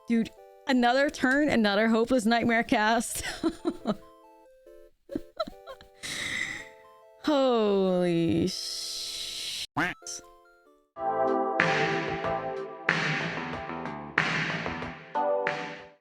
Dude, another turn, another Hopeless Nightmare cast. Holy shit.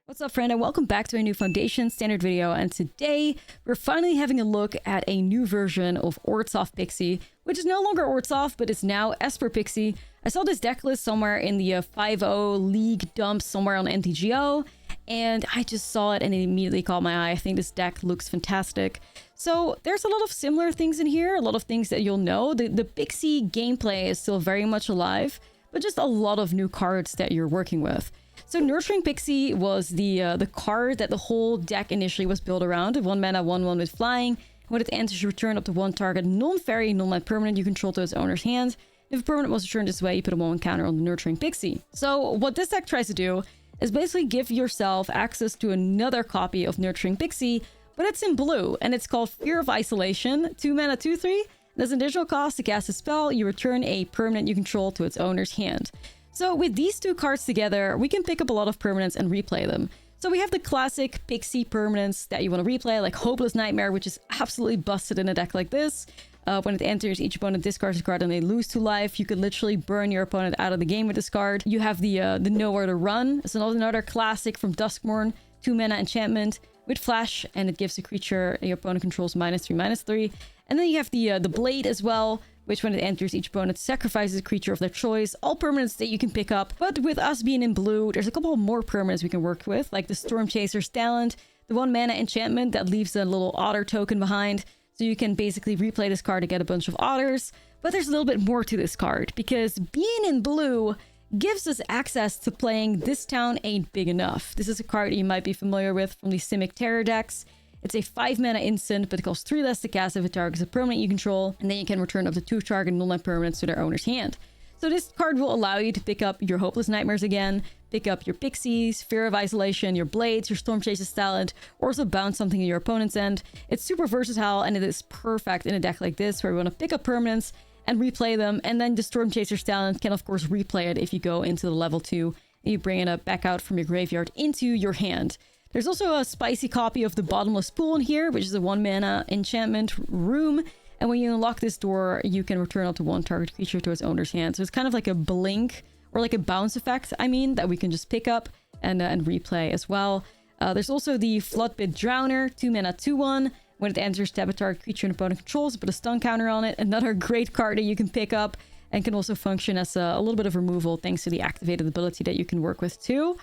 What's up, friend, and welcome back to a new Foundation Standard video. And today we're finally having a look at a new version of Orzhov Pixie, which is no longer Orzhov, but it's now Esper Pixie. I saw this deck list somewhere in the 5.0 league dumps somewhere on MTGO, and I just saw it and it immediately caught my eye. I think this deck looks fantastic. So there's a lot of similar things in here, a lot of things that you'll know. The Pixie gameplay is still very much alive, but just a lot of new cards that you're working with. So Nurturing Pixie was the card that the whole deck initially was built around. 1 mana, 1/1 with flying. When it enters, you return up to 1 target non-fairy, non-land permanent you control to its owner's hand. If a permanent was returned this way, you put a 1/1 counter on the Nurturing Pixie. So what this deck tries to do is basically give yourself access to another copy of Nurturing Pixie, but it's in blue, and it's called Fear of Isolation. 2 mana, 2/3. There's an additional cost to cast a spell. You return a permanent you control to its owner's hand. So with these two cards together, we can pick up a lot of permanents and replay them. So we have the classic Pixie permanents that you want to replay, like Hopeless Nightmare, which is absolutely busted in a deck like this. When it enters, each opponent discards a card and they lose 2 life. You could literally burn your opponent out of the game with this card. You have the Nowhere to Run. It's another classic from Duskmourn, 2 mana enchantment with flash, and it gives a creature your opponent controls -3/-3. And then you have the Blade as well, which when it enters, each opponent sacrifices a creature of their choice. All permanents that you can pick up. But with us being in blue, there's a couple more permanents we can work with, like the Storm Chaser's Talent, the 1 mana enchantment that leaves a little otter token behind. So you can basically replay this card to get a bunch of otters. But there's a little bit more to this card, because being in blue gives us access to playing This Town Ain't Big Enough. This is a card you might be familiar with from the Simic Terror decks. It's a 5 mana instant, but it costs 3 less to cast if it targets a permanent you control, and then you can return up to 2 target non-land permanents to their owner's hand. So this card will allow you to pick up your Hopeless Nightmares again, pick up your Pixies, Fear of Isolation, your Blades, your Storm Chaser's Talent, or also bounce something in your opponent's end. It's super versatile, and it is perfect in a deck like this, where we want to pick up permanents and replay them, and then the Storm Chaser's Talent can of course replay it if you go into the level 2, and you bring it back out from your graveyard into your hand. There's also a spicy copy of the Bottomless Pool in here, which is a 1 mana enchantment room. And when you unlock this door, you can return up to 1 target creature to its owner's hand. So it's kind of like a blink, or like a bounce effect, I mean, that we can just pick up and replay as well. There's also the Floodpit Drowner, 2 mana, 2/1. When it enters, tap a target creature an opponent controls, put a stun counter on it. Another great card that you can pick up, and can also function as a little bit of removal thanks to the activated ability that you can work with too.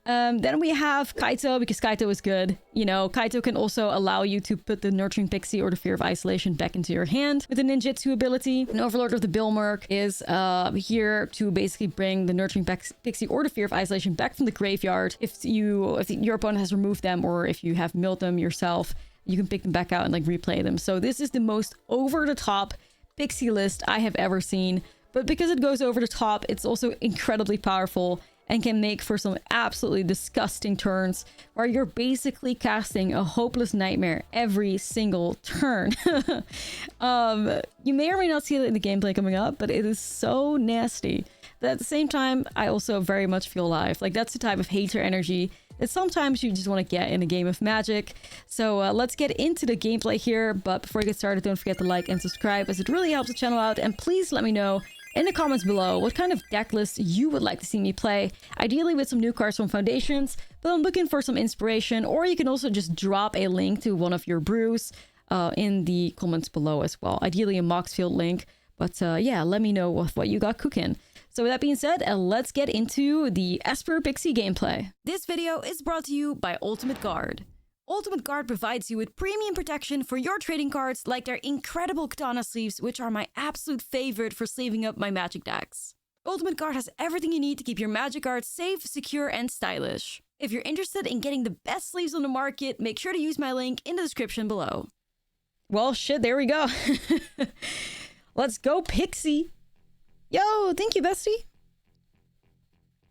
Then we have Kaito, because Kaito is good. You know, Kaito can also allow you to put the Nurturing Pixie or the Fear of Isolation back into your hand with the Ninjutsu ability. An Overlord of the Bilmerk is here to basically bring the Nurturing Pixie or the Fear of Isolation back from the graveyard. If your opponent has removed them, or if you have milled them yourself, you can pick them back out and like replay them. So this is the most over-the-top Pixie list I have ever seen. But because it goes over the top, it's also incredibly powerful, and can make for some absolutely disgusting turns where you're basically casting a Hopeless Nightmare every single turn. You may or may not see it in the gameplay coming up, but it is so nasty. But at the same time, I also very much feel alive. Like, that's the type of hater energy that sometimes you just want to get in a game of Magic. So let's get into the gameplay here. But before we get started, don't forget to like and subscribe, as it really helps the channel out. And please let me know in the comments below what kind of deck list you would like to see me play, ideally with some new cards from Foundations, but I'm looking for some inspiration. Or you can also just drop a link to one of your brews in the comments below as well, ideally a Moxfield link. But yeah, let me know what you got cooking. So with that being said, let's get into the Esper Pixie gameplay. This video is brought to you by Ultimate Guard. Ultimate Guard provides you with premium protection for your trading cards, like their incredible katana sleeves, which are my absolute favorite for sleeving up my Magic decks. Ultimate Guard has everything you need to keep your Magic cards safe, secure, and stylish. If you're interested in getting the best sleeves on the market, make sure to use my link in the description below. Well, shit, there we go. Let's go, Pixie. Yo, thank you, bestie.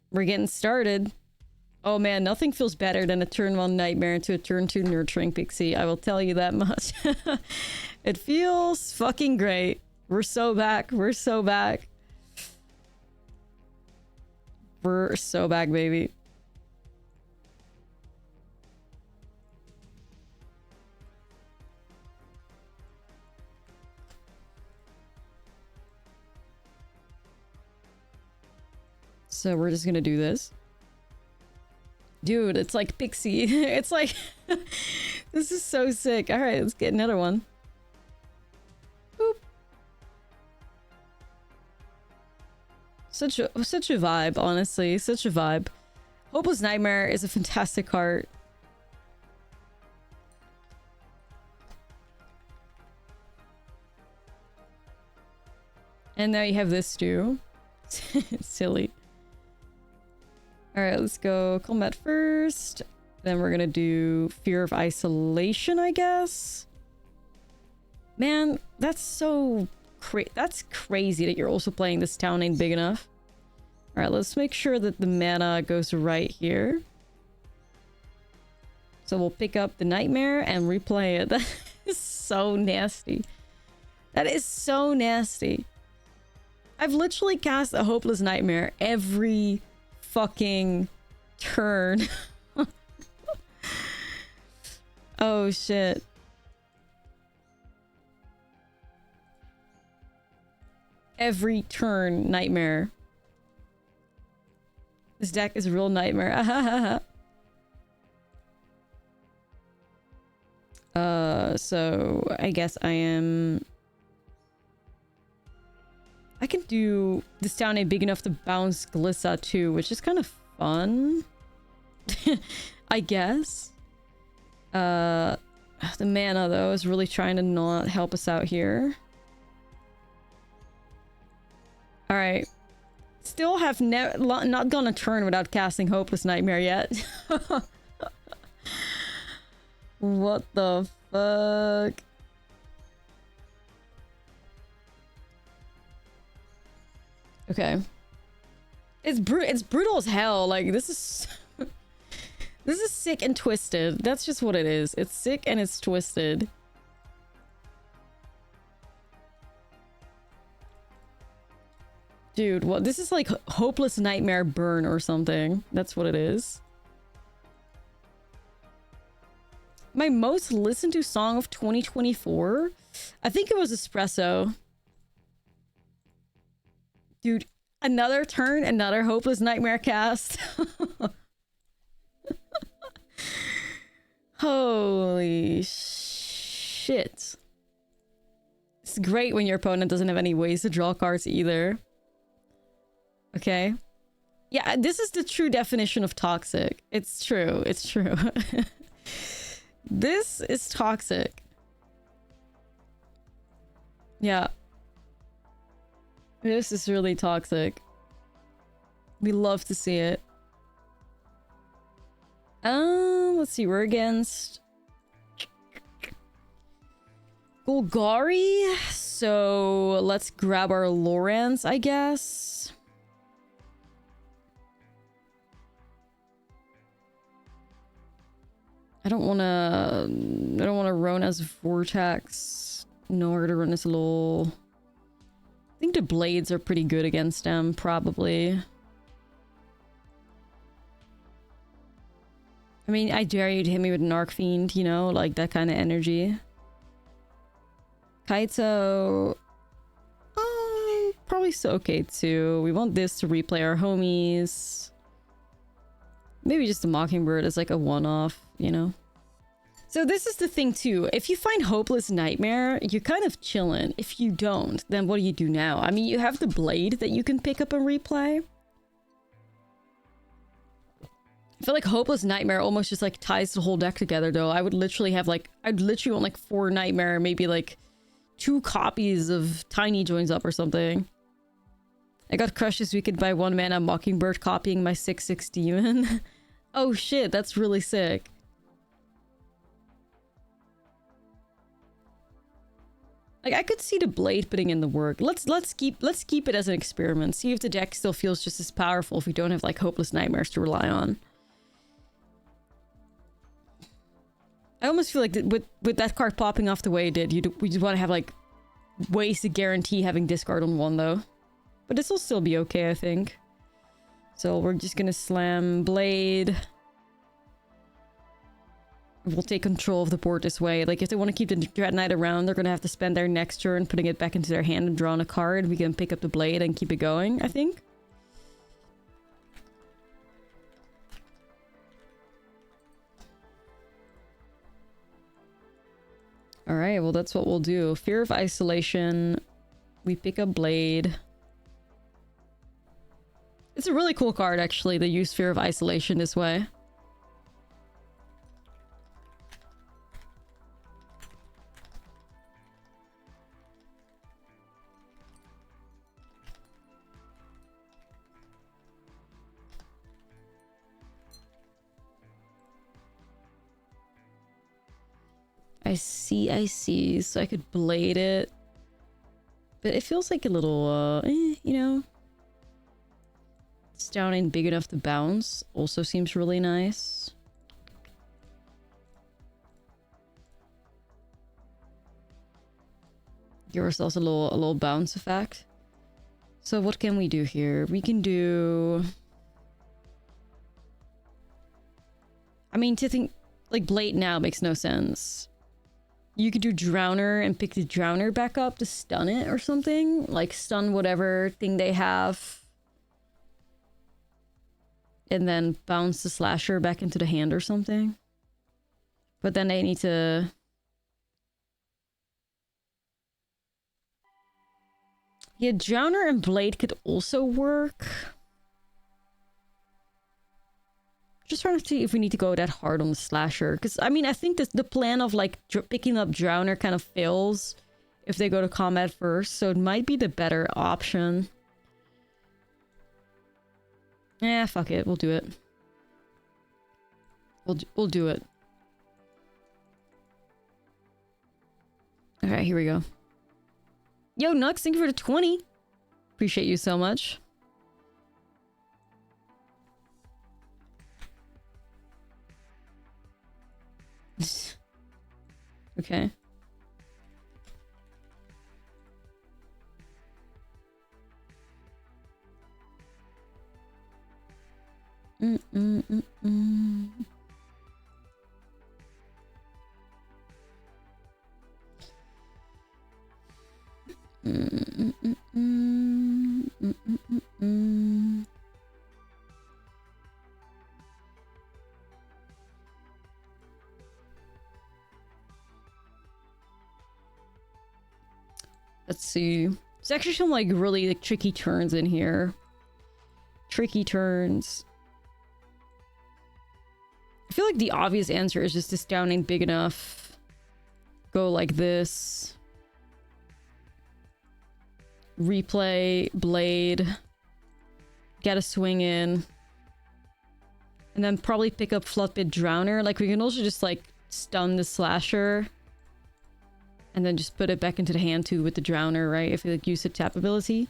We're getting started. Oh man, nothing feels better than a turn 1 Nightmare into a turn 2 Nurturing Pixie. I will tell you that much. It feels fucking great. We're so back. We're so back. We're so back, baby. So we're just gonna do this. Dude, it's like Pixie. It's like... This is so sick. Alright, let's get another one. Boop. Such a vibe, honestly. Such a vibe. Hopeless Nightmare is a fantastic card. And now you have this too. Silly. Alright, let's go combat first. Then we're gonna do Fear of Isolation, I guess. Man, that's so that's crazy that you're also playing this town ain't big enough. Alright, let's make sure that the mana goes right here. So we'll pick up the Nightmare and replay it. That is so nasty. That is so nasty. I've literally cast a Hopeless Nightmare every fucking turn. Oh shit. Every turn, Nightmare. This deck is a real nightmare. So I guess I can do this town ain't big enough to bounce Glissa too, which is kind of fun. I guess. The mana though is really trying to not help us out here. Alright. Still have not gone a turn without casting Hopeless Nightmare yet. What the fuck? Okay. It's brutal as hell. Like, this is... This is sick and twisted. That's just what it is. It's sick and it's twisted. Dude, what? This is like Hopeless Nightmare Burn or something. That's what it is. My most listened to song of 2024? I think it was Espresso. Dude, another turn, another Hopeless Nightmare cast. Holy shit. It's great when your opponent doesn't have any ways to draw cards either. Okay. Yeah, this is the true definition of toxic. It's true. It's true. This is toxic. Yeah. This is really toxic. We love to see it. Let's see. We're against Golgari. So let's grab our Lawrence, I guess. I don't wanna run as Vortex, nor to run as Lol. I think the blades are pretty good against them, probably. I mean, I dare you to hit me with an Arc Fiend, you know, like that kind of energy. Kaito... probably so okay too. We want this to replay our homies. Maybe just a Mockingbird as like a one-off, you know? So this is the thing too. If you find Hopeless Nightmare, you're kind of chilling. If you don't, then what do you do now? I mean, you have the Blade that you can pick up and replay. I feel like Hopeless Nightmare almost just like ties the whole deck together though. I would literally have like, I'd literally want like 4 Nightmare, maybe like 2 copies of Tiny Joins Up or something. I got crushed this weekend by 1 mana Mockingbird copying my 6/6 demon. Oh shit, that's really sick. Like, I could see the Blade putting in the work. Let's keep it as an experiment. See if the deck still feels just as powerful if we don't have like Hopeless Nightmares to rely on. I almost feel like with that card popping off the way it did, we just want to have like ways to guarantee having discard on 1 though. But this will still be okay, I think. So we're just gonna slam Blade. We'll take control of the board this way. Like, if they want to keep the Dread Knight around, they're gonna have to spend their next turn putting it back into their hand and drawing a card. We can pick up the Blade and keep it going, I think. Alright, well that's what we'll do. Fear of Isolation. We pick up Blade. It's a really cool card, actually, that use Fear of Isolation this way. I see. So I could Blade it. But it feels like a little, you know. It's down and big enough to bounce. Also seems really nice. Give ourselves a little bounce effect. So what can we do here? We can do... I mean, to think... Like, Blade now makes no sense. You could do Drowner and pick the Drowner back up to stun it or something. Like, stun whatever thing they have. And then bounce the Slasher back into the hand or something. But then they need to... Yeah, Drowner and Blade could also work. Just trying to see if we need to go that hard on the Slasher. Because, I mean, I think this, the plan of, like, picking up Drowner kind of fails if they go to combat first. So it might be the better option. Eh, fuck it. We'll do it. We'll do it. Alright, here we go. Yo, Nux, thank you for the 20. Appreciate you so much. Okay. Let's see. There's actually some like really like tricky turns in here. Tricky turns. I feel like the obvious answer is just this down ain't big enough. Go like this. Replay, Blade. Get a swing in. And then probably pick up Floodpit Drowner. Like we can also just like stun the Slasher. And then just put it back into the hand too with the Drowner, right? If you like use the tap ability.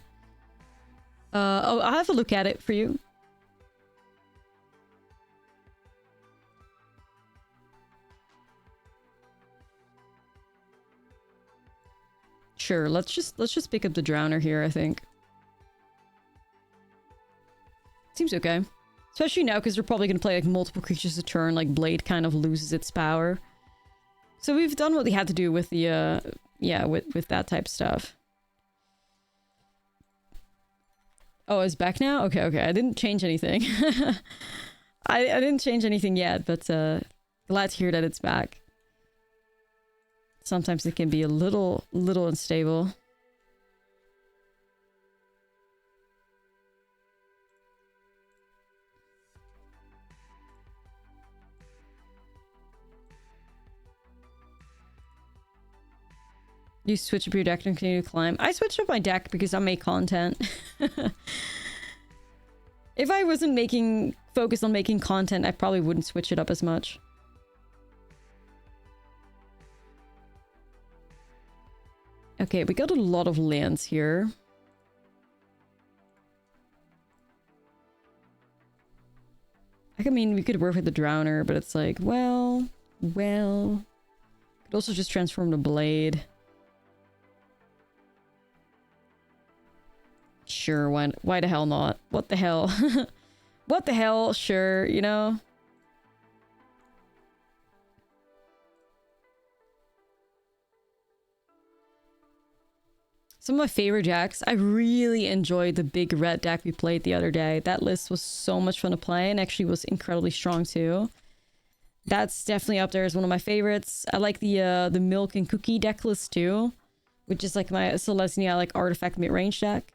Oh, I'll have a look at it for you. Sure, let's just pick up the Drowner here, I think. Seems okay. Especially now because we're probably gonna play like multiple creatures a turn, like Blade kind of loses its power. So we've done what we had to do with the, yeah, with that type of stuff. Oh, it's back now? Okay, okay. I didn't change anything. I didn't change anything yet, but glad to hear that it's back. Sometimes it can be a little unstable. You switch up your deck and continue to climb. I switched up my deck because I make content. If I wasn't focused on making content, I probably wouldn't switch it up as much. Okay, we got a lot of lands here. I mean, we could work with the Drowner, but it's like, well. Could also just transform the Blade. Sure, why the hell not? What the hell? What the hell? Sure, you know? Some of my favorite decks. I really enjoyed the big red deck we played the other day. That list was so much fun to play and actually was incredibly strong too. That's definitely up there as one of my favorites. I like the milk and cookie deck list too, which is like my Selesnya like artifact mid-range deck.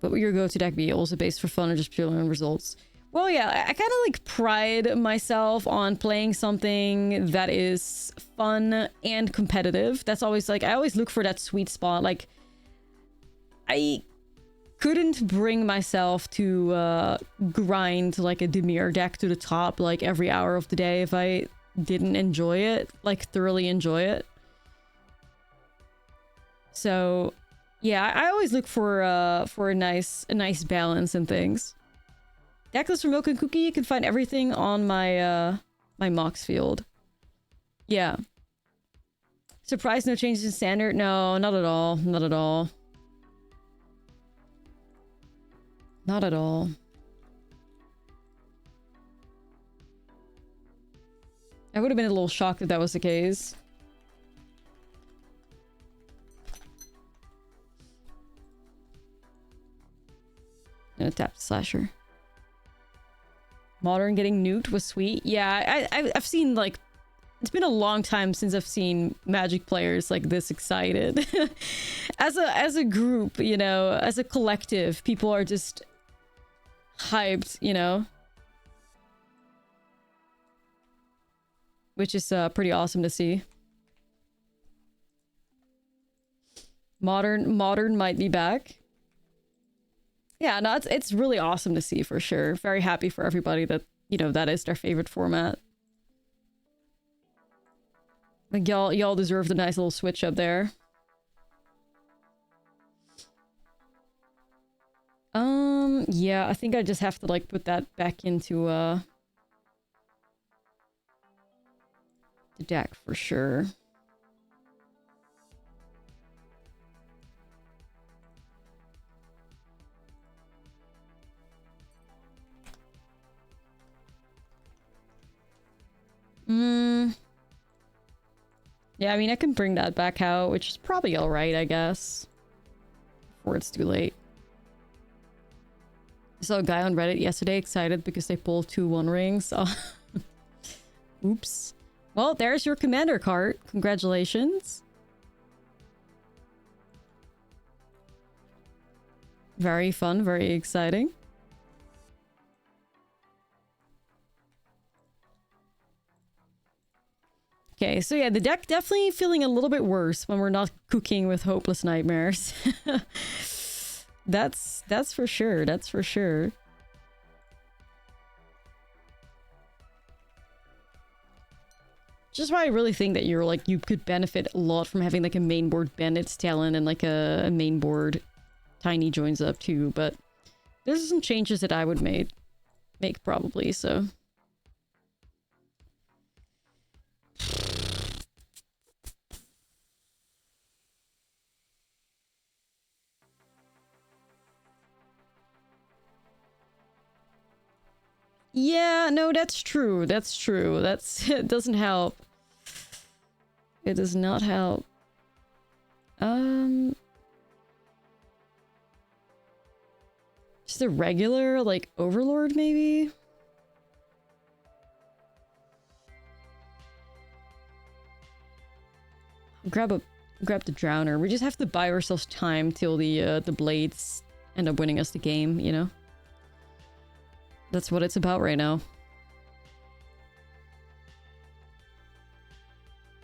What would your go-to deck be? Also based for fun or just purely on results? Well, yeah, I kind of like pride myself on playing something that is fun and competitive. That's always like, I always look for that sweet spot. Like, I couldn't bring myself to grind like a Dimir deck to the top like every hour of the day if I didn't enjoy it, like thoroughly enjoy it. So yeah, I always look for a nice balance in things. Decklist for Milk and Cookie, you can find everything on my my Mox field. Yeah. Surprised no changes in standard? No, not at all. Not at all. Not at all. I would have been a little shocked if that was the case. I'm gonna tap the slasher. Modern getting nuked was sweet. Yeah, I've seen like... It's been a long time since I've seen Magic players like this excited. As a group, you know, as a collective, people are just hyped, you know? Which is pretty awesome to see. Modern might be back. Yeah, no, it's really awesome to see for sure. Very happy for everybody that, you know, that is their favorite format. Like y'all deserve the nice little switch up there. Yeah, I think I just have to like put that back into the deck for sure. Yeah, I mean, I can bring that back out, which is probably alright, I guess. Before it's too late. I saw a guy on Reddit yesterday excited because they pulled 2 One Rings. Oh. Oops. Well, there's your commander card. Congratulations. Very fun, very exciting. Okay, so yeah, the deck definitely feeling a little bit worse when we're not cooking with Hopeless Nightmares. That's for sure, that's for sure. Just why I really think that you're like, you could benefit a lot from having like a main board Bandit's Talon and like a main board Tiny Joins Up too, but there's some changes that I would make probably, so... Yeah, no, that's true. That's true. It doesn't help. It does not help. Just a regular, like, Overlord, maybe? Grab the Drowner. We just have to buy ourselves time till the blades end up winning us the game, you know? That's what it's about right now.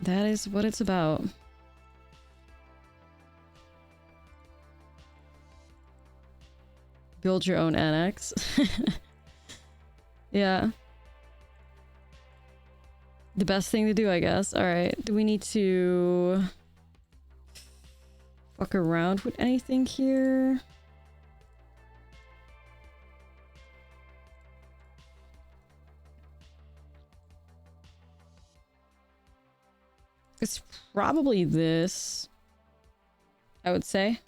That is what it's about. Build your own annex. Yeah. The best thing to do, I guess. Alright, do we need to... fuck around with anything here? It's probably this, I would say.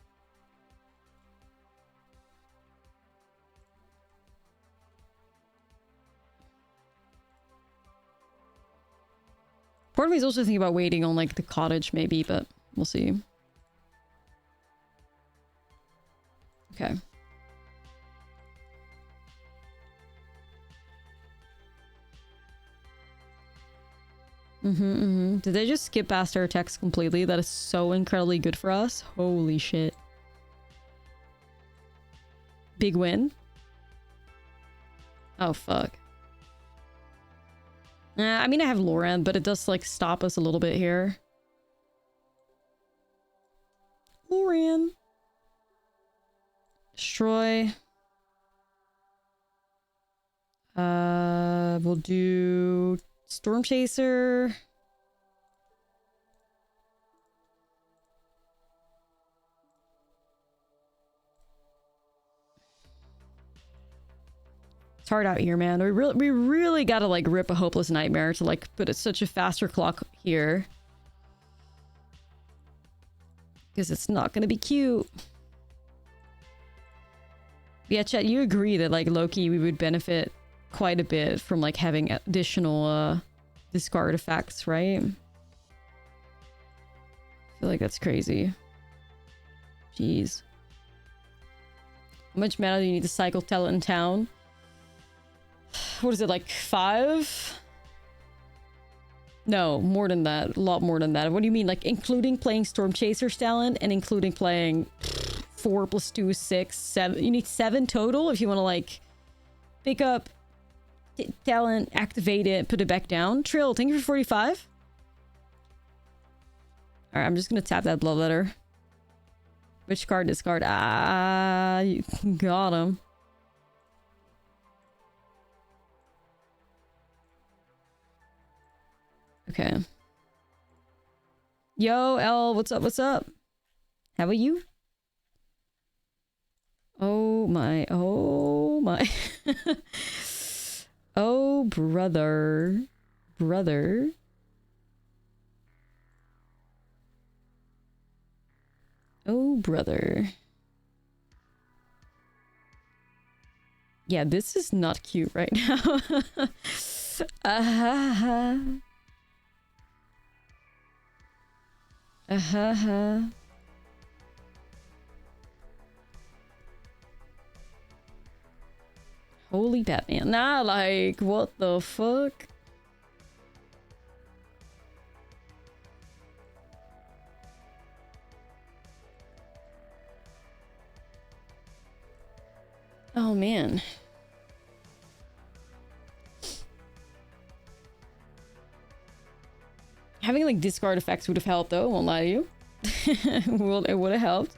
Part of me is also thinking about waiting on like the cottage maybe, but we'll see. Okay. Did they just skip past our attacks completely? That is so incredibly good for us. Holy shit. Big win. Oh, fuck. I mean, I have Loran, but it does, like, stop us a little bit here. Loran. Destroy. We'll do Storm Chaser. It's hard out here, man. We really gotta, like, rip a Hopeless Nightmare to, like, put it such a faster clock here. Because it's not gonna be cute. Yeah, chat, you agree that, like, low-key we would benefit quite a bit from, like, having additional discard effects, right? I feel like that's crazy. Jeez. How much mana do you need to cycle Talent in Town? What is it, like 5? No, more than that. A lot more than that. What do you mean? Like, including playing Storm Chaser's Talent and including playing 4 + 2 is 6, 7. You need 7 total if you want to, like, pick up Talent, activate it, put it back down. Trill, thank you for 45. Alright, I'm just gonna tap that Bloodletter. Which card discard? Ah, you got him. Okay. Yo, L, what's up, what's up? How are you? Oh my, oh my. Oh, brother. Brother. Oh, brother. Yeah, this is not cute right now. Holy Batman. Nah, like, what the fuck? Oh, man. Having, like, discard effects would have helped, though. Won't lie to you. Well, it would have helped.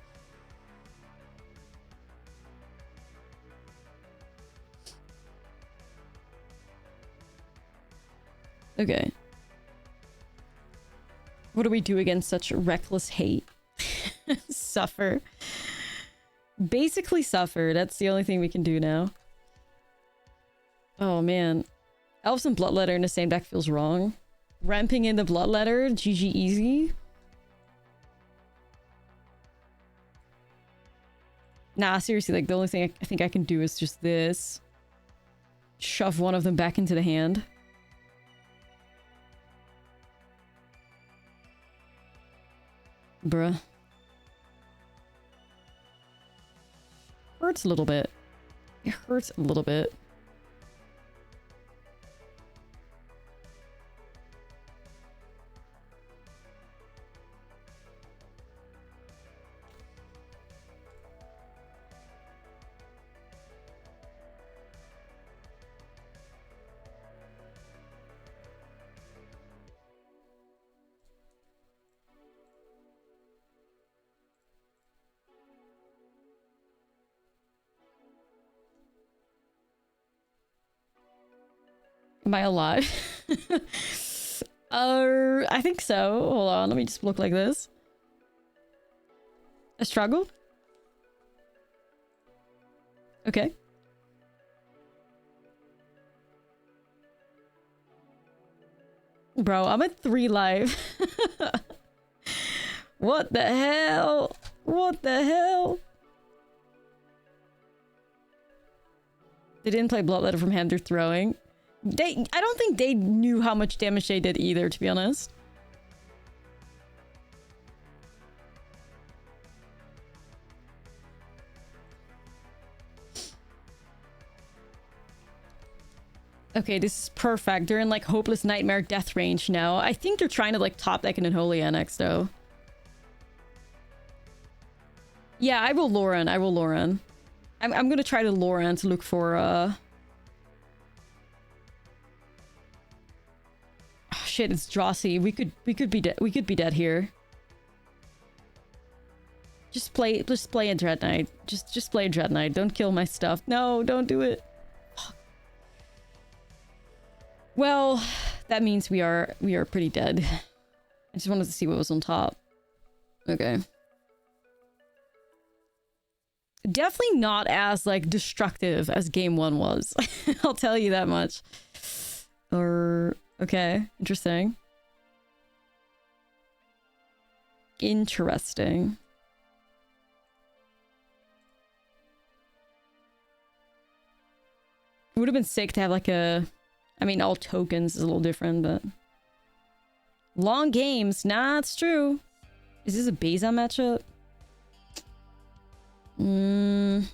Okay. What do we do against such reckless hate? Suffer. Basically suffer. That's the only thing we can do now. Oh, man. Elves and Bloodletter in the same deck feels wrong. Ramping in the Bloodletter, GG easy. Nah, seriously, like, the only thing I think I can do is just this. Shove one of them back into the hand. Bruh. Hurts a little bit. It hurts a little bit. Am I alive? I think so. Hold on, let me just look like this. A struggle? Okay. Bro, I'm at 3 live. What the hell? What the hell? They didn't play Bloodletter from hand, they're throwing. I don't think they knew how much damage they did either, to be honest. Okay, this is perfect. They're in like Hopeless Nightmare death range now. I think they're trying to like top deck an Unholy Annex though. Yeah, I will Lauren. I will Lauren. I'm gonna try to Lauren to look for Oh, shit, it's Jossie. We could be dead. We could be dead here. Just play a Dread Knight. Just play a Dread Knight. Don't kill my stuff. No, don't do it. Fuck. Well, that means we are pretty dead. I just wanted to see what was on top. Okay. Definitely not as like destructive as game 1 was. I'll tell you that much. Or okay, interesting. Interesting. It would have been sick to have like a... I mean, all tokens is a little different, but... Long games. Nah, it's true. Is this a Beza matchup? The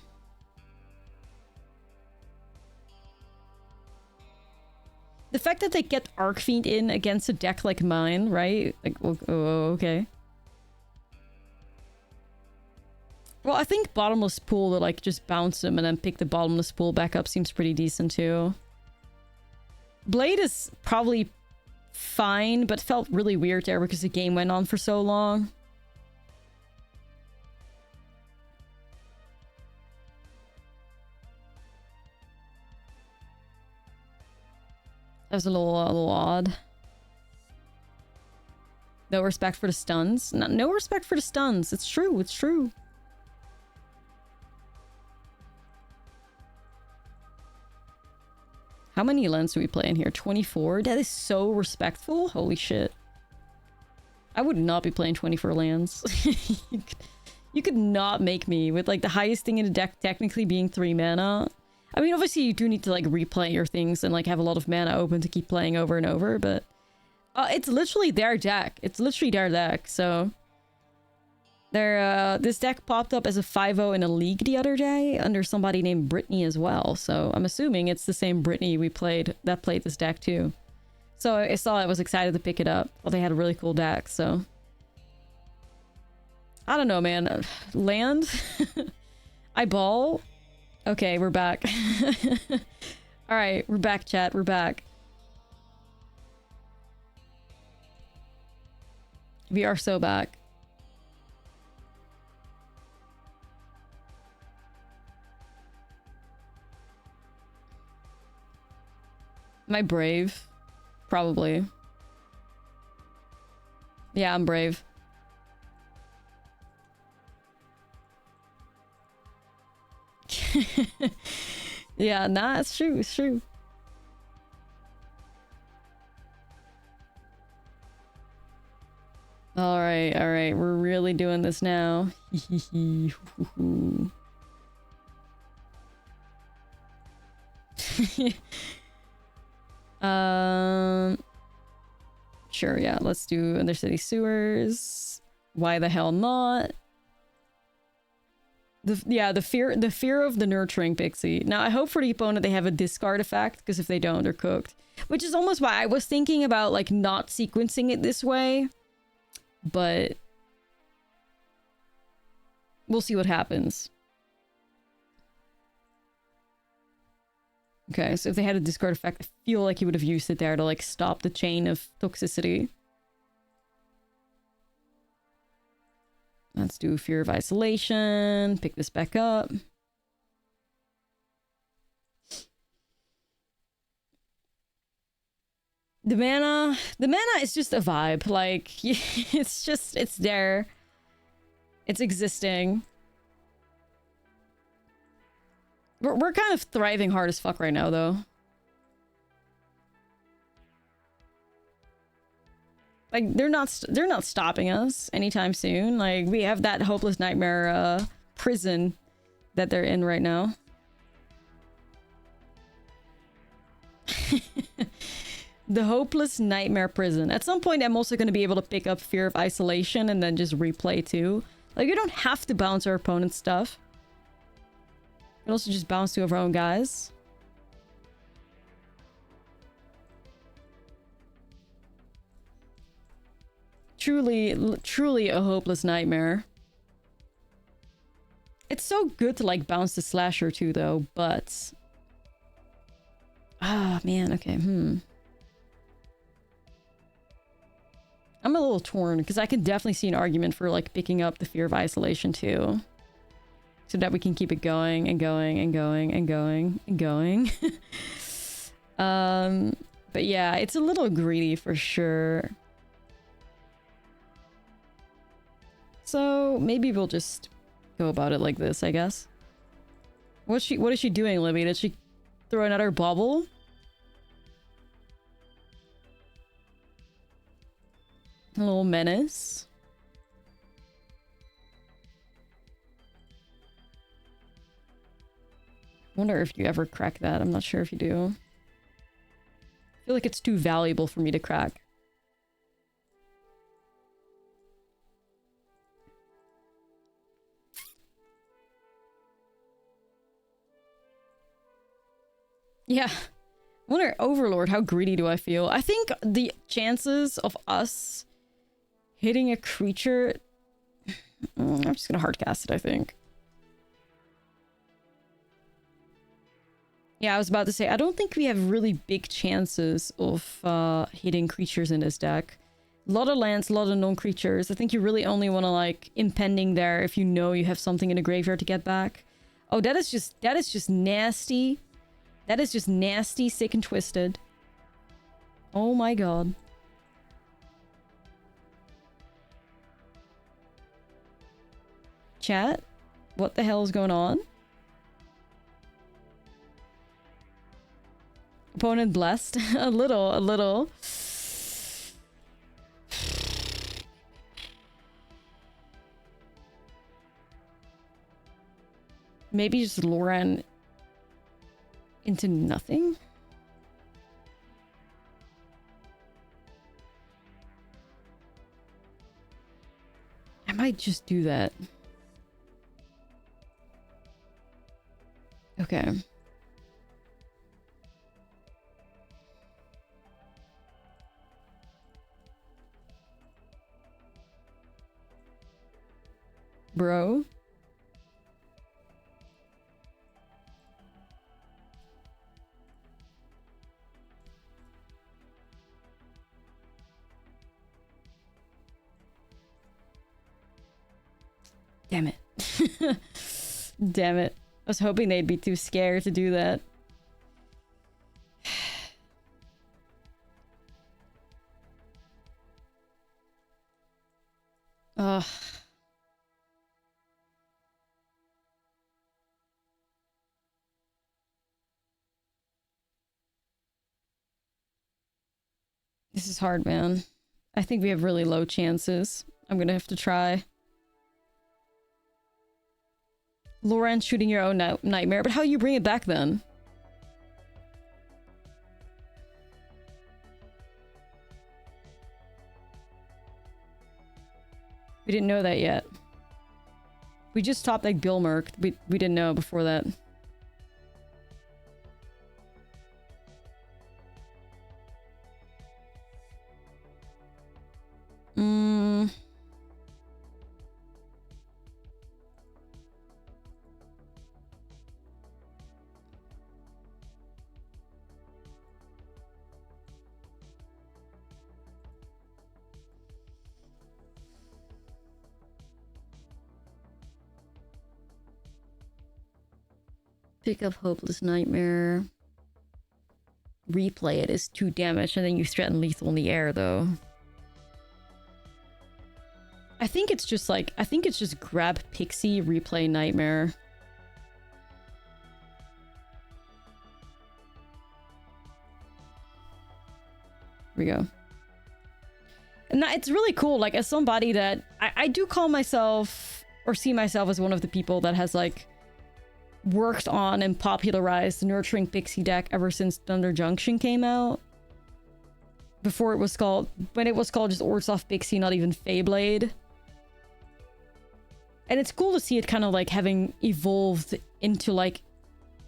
fact that they get Arcfiend in against a deck like mine, right? Like, oh, okay. Well, I think bottomless pool to like just bounce them and then pick the bottomless pool back up seems pretty decent too. Blade is probably fine, but felt really weird there because the game went on for so long. That was a little odd. No respect for the stuns. No respect for the stuns. It's true. It's true. How many lands do we play in here? 24? That is so respectful. Holy shit. I would not be playing 24 lands. You could not make me with like the highest thing in the deck technically being 3 mana. I mean, obviously you do need to like replay your things and like have a lot of mana open to keep playing over and over, but it's literally their deck. It's literally their deck, so... This deck popped up as a 5-0 in a league the other day under somebody named Brittany as well, so I'm assuming it's the same Brittany that played this deck too. So I saw it, I was excited to pick it up. Well, they had a really cool deck, so... I don't know, man. Land? Eyeball? Okay, we're back. Alright, we're back, chat. We're back. We are so back. Am I brave? Probably. Yeah, I'm brave. Yeah, nah, it's true, it's true. Alright, alright, we're really doing this now. Sure, yeah, let's do Undercity Sewers. Why the hell not? The fear of the nurturing pixie. Now, I hope for the opponent they have a discard effect, because if they don't, they're cooked. Which is almost why I was thinking about, like, not sequencing it this way. But... we'll see what happens. Okay, so if they had a discard effect, I feel like he would have used it there to, like, stop the chain of toxicity. Let's do Fear of Isolation. Pick this back up. The mana is just a vibe. Like, it's there. It's existing. We're kind of thriving hard as fuck right now, though. Like, they're not stopping us anytime soon. Like, we have that hopeless nightmare prison that they're in right now. The hopeless nightmare prison. At some point, I'm also going to be able to pick up Fear of Isolation and then just replay too. Like, you don't have to bounce our opponent's stuff. You can also just bounce two of our own guys. truly a hopeless nightmare. It's so good to like bounce the slasher too though, but ah man, okay, I'm a little torn because I can definitely see an argument for like picking up the Fear of Isolation too. So that we can keep it going and going and going and going and going. But yeah, it's a little greedy for sure. So maybe we'll just go about it like this, I guess. What is she doing, Libby? Did she throw another bubble? A little menace. Wonder if you ever crack that. I'm not sure if you do. I feel like it's too valuable for me to crack. Yeah. Wonder, Overlord, how greedy do I feel? I think the chances of us hitting a creature... I'm just gonna hardcast it, I think. Yeah, I was about to say, I don't think we have really big chances of hitting creatures in this deck. A lot of lands, a lot of non-creatures. I think you really only want to, like, impending there if you know you have something in the graveyard to get back. Oh, that is just nasty. That is just nasty, sick, and twisted. Oh my god. Chat? What the hell is going on? Opponent blessed? a little. Maybe just Lauren into nothing? I might just do that. Okay. Bro? Damn it. Damn it. I was hoping they'd be too scared to do that. Ugh. This is hard, man. I think we have really low chances. I'm gonna have to try. Lauren shooting your own nightmare, but how you bring it back then? We didn't know that yet. We just topped like Gilmerk. We didn't know before that. Pick up Hopeless Nightmare. Replay it is 2 damage, and then you threaten lethal in the air, though. I think it's just like, grab Pixie, replay Nightmare. Here we go. And it's really cool, like, as somebody that... I do call myself, or see myself as one of the people that has, like, worked on and popularized the Nurturing Pixie deck ever since Thunder Junction came out. Before it was called... When it was called just Orzhov Pixie, not even Feyblade. And it's cool to see it kind of, like, having evolved into, like,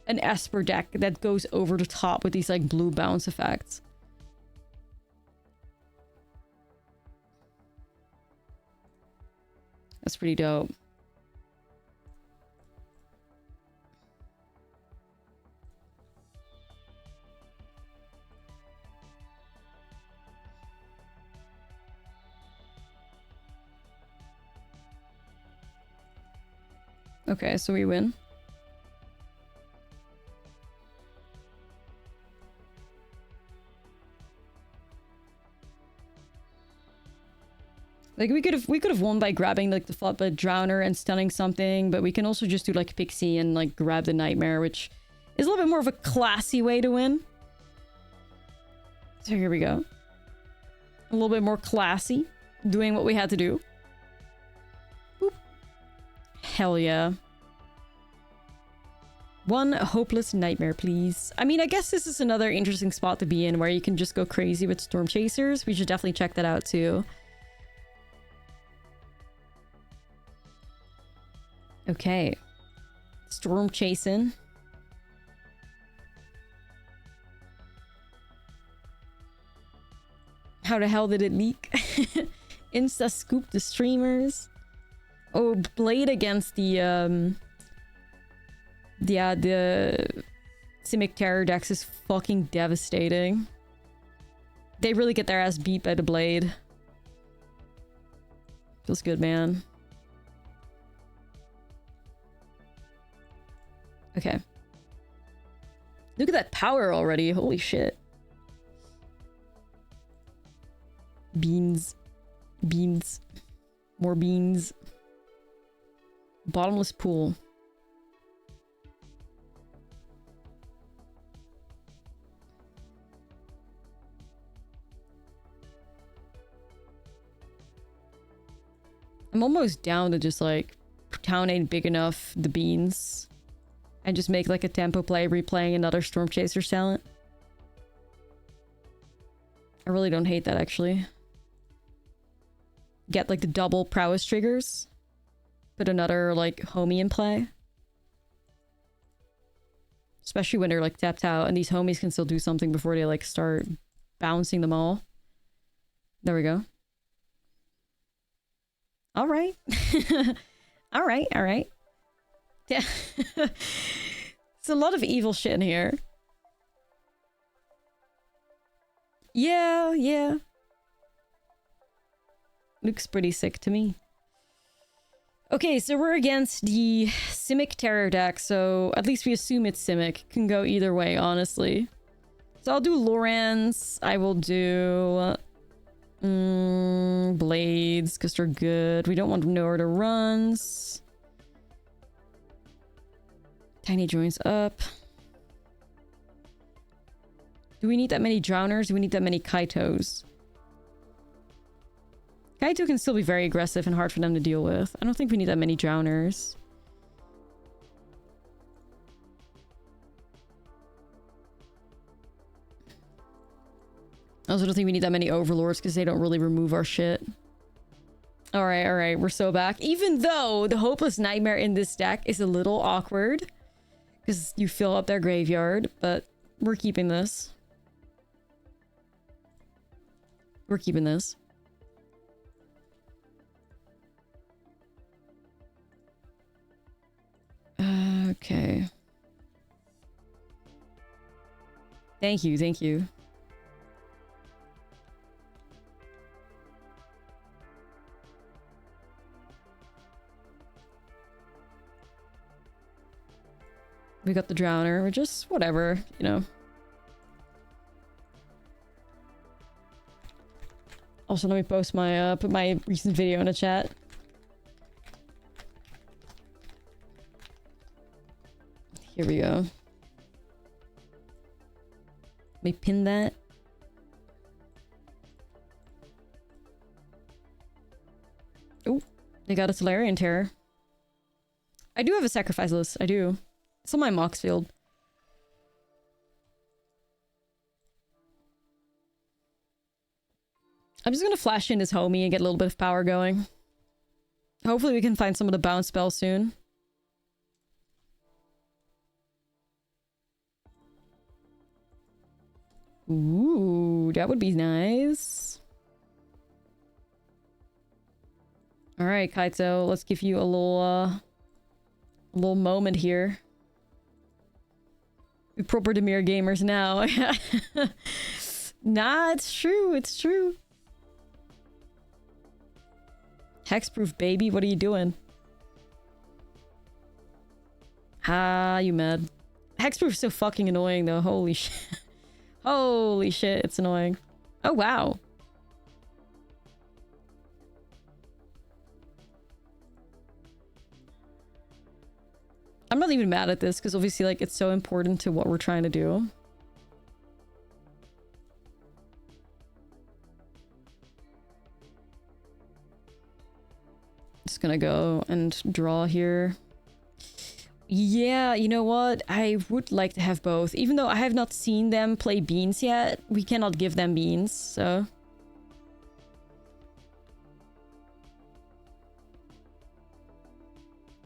an Esper deck that goes over the top with these, like, blue bounce effects. That's pretty dope. Okay, so we win. Like we could have won by grabbing like the Flatbed Drowner and stunning something, but we can also just do like Pixie and like grab the Nightmare, which is a little bit more of a classy way to win. So here we go. A little bit more classy, doing what we had to do. Boop. Hell yeah. One hopeless Nightmare, please. I mean, I guess this is another interesting spot to be in where you can just go crazy with Storm Chasers. We should definitely check that out too. Okay. Storm chasing. How the hell did it leak? Insta scoop the streamers. Oh, Blade against the yeah, the Simic Terror decks is fucking devastating. They really get their ass beat by the Blade. Feels good, man. Okay. Look at that power already. Holy shit. Beans. Beans. More beans. Bottomless pool. I'm almost down to just like town ain't big enough the beans. And just make like a tempo play replaying another Storm Chaser talent. I really don't hate that actually. Get like the double prowess triggers. Put another like homie in play. Especially when they're like tapped out and these homies can still do something before they like start bouncing them all. There we go. All right. All right, all right. Yeah. It's a lot of evil shit in here. Yeah, yeah. Looks pretty sick to me. Okay, so we're against the Simic Terror deck, so at least we assume it's Simic. Can go either way, honestly. So I'll do Lawrence. I will do Blades, because they're good. We don't want to know where to runs. Tiny joints up. Do we need that many Drowners? Do we need that many Kaitos? Kaito can still be very aggressive and hard for them to deal with. I don't think we need that many Drowners. I also don't think we need that many Overlords because they don't really remove our shit. Alright, we're so back. Even though the Hopeless Nightmare in this deck is a little awkward. Because you fill up their graveyard, but we're keeping this. We're keeping this. Okay. Thank you, thank you. We got the Drowner, or just whatever, you know. Also, let me post my, put my recent video in the chat. Here we go. Let me pin that. Oh, they got a Solarian Terror. I do have a sacrifice list, I do. It's on my Mox field. I'm just gonna flash in his homie and get a little bit of power going. Hopefully we can find some of the bounce spells soon. Ooh, that would be nice. All right, Kaito, let's give you a little moment here. We proper Demir gamers now. Nah, it's true. It's true. Hexproof, baby. What are you doing? Ah, you mad. Hexproof is so fucking annoying, though. Holy shit. Holy shit, it's annoying. Oh, wow. I'm not even mad at this, because obviously, like, it's so important to what we're trying to do. Just gonna go and draw here. Yeah, you know what? I would like to have both. Even though I have not seen them play beans yet, we cannot give them beans, so...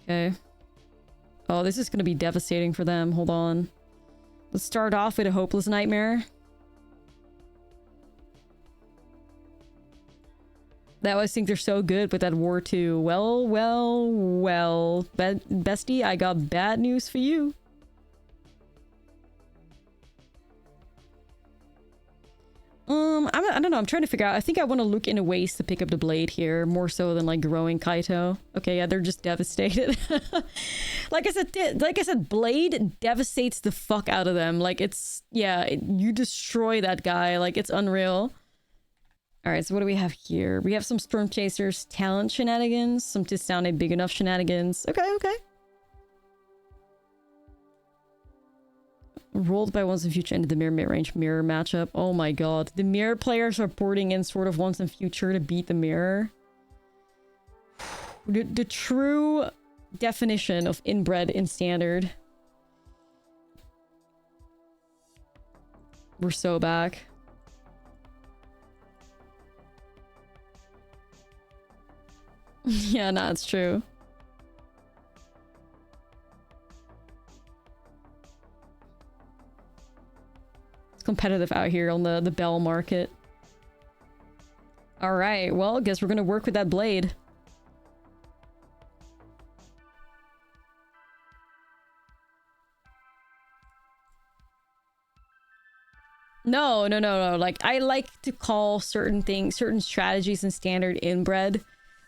Okay. Oh, this is gonna be devastating for them. Hold on. Let's start off with a Hopeless Nightmare. They always think they're so good with that War 2. Well, bestie, I got bad news for you. I don't know. I'm trying to figure out. I think I want to look into ways to pick up the blade here more so than like growing Kaito. Okay, yeah, they're just devastated. Like I said, blade devastates the fuck out of them. Like it's you destroy that guy. Like it's unreal. All right, so what do we have here? We have some Storm Chasers talent shenanigans, some to sound a big enough shenanigans. Okay. Rolled by once in future into the mirror mid-range mirror matchup. Oh my god. The mirror players are porting in sort of once in future to beat the mirror. The true definition of inbred in standard. We're so back. Yeah, nah, it's true. It's competitive out here on the bell market. All right, well, I guess we're gonna work with that blade. No. Like, I like to call certain things, certain strategies in standard inbred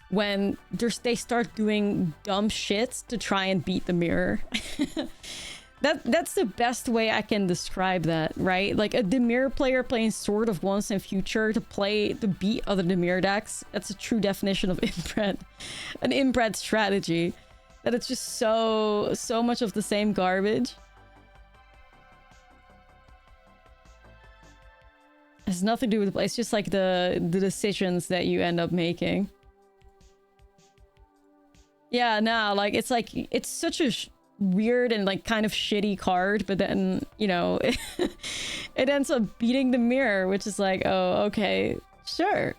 when they start doing dumb shits to try and beat the mirror. That's the best way I can describe that, right? Like a Dimir player playing Sword of Once and Future to beat other Dimir decks. That's a true definition of inbred. An inbred strategy. That it's just so much of the same garbage. It has nothing to do with the play. It's just like the decisions that you end up making. Yeah, nah, like it's such a weird and like kind of shitty card, but then, you know, it ends up beating the mirror, which is like, oh, okay, sure.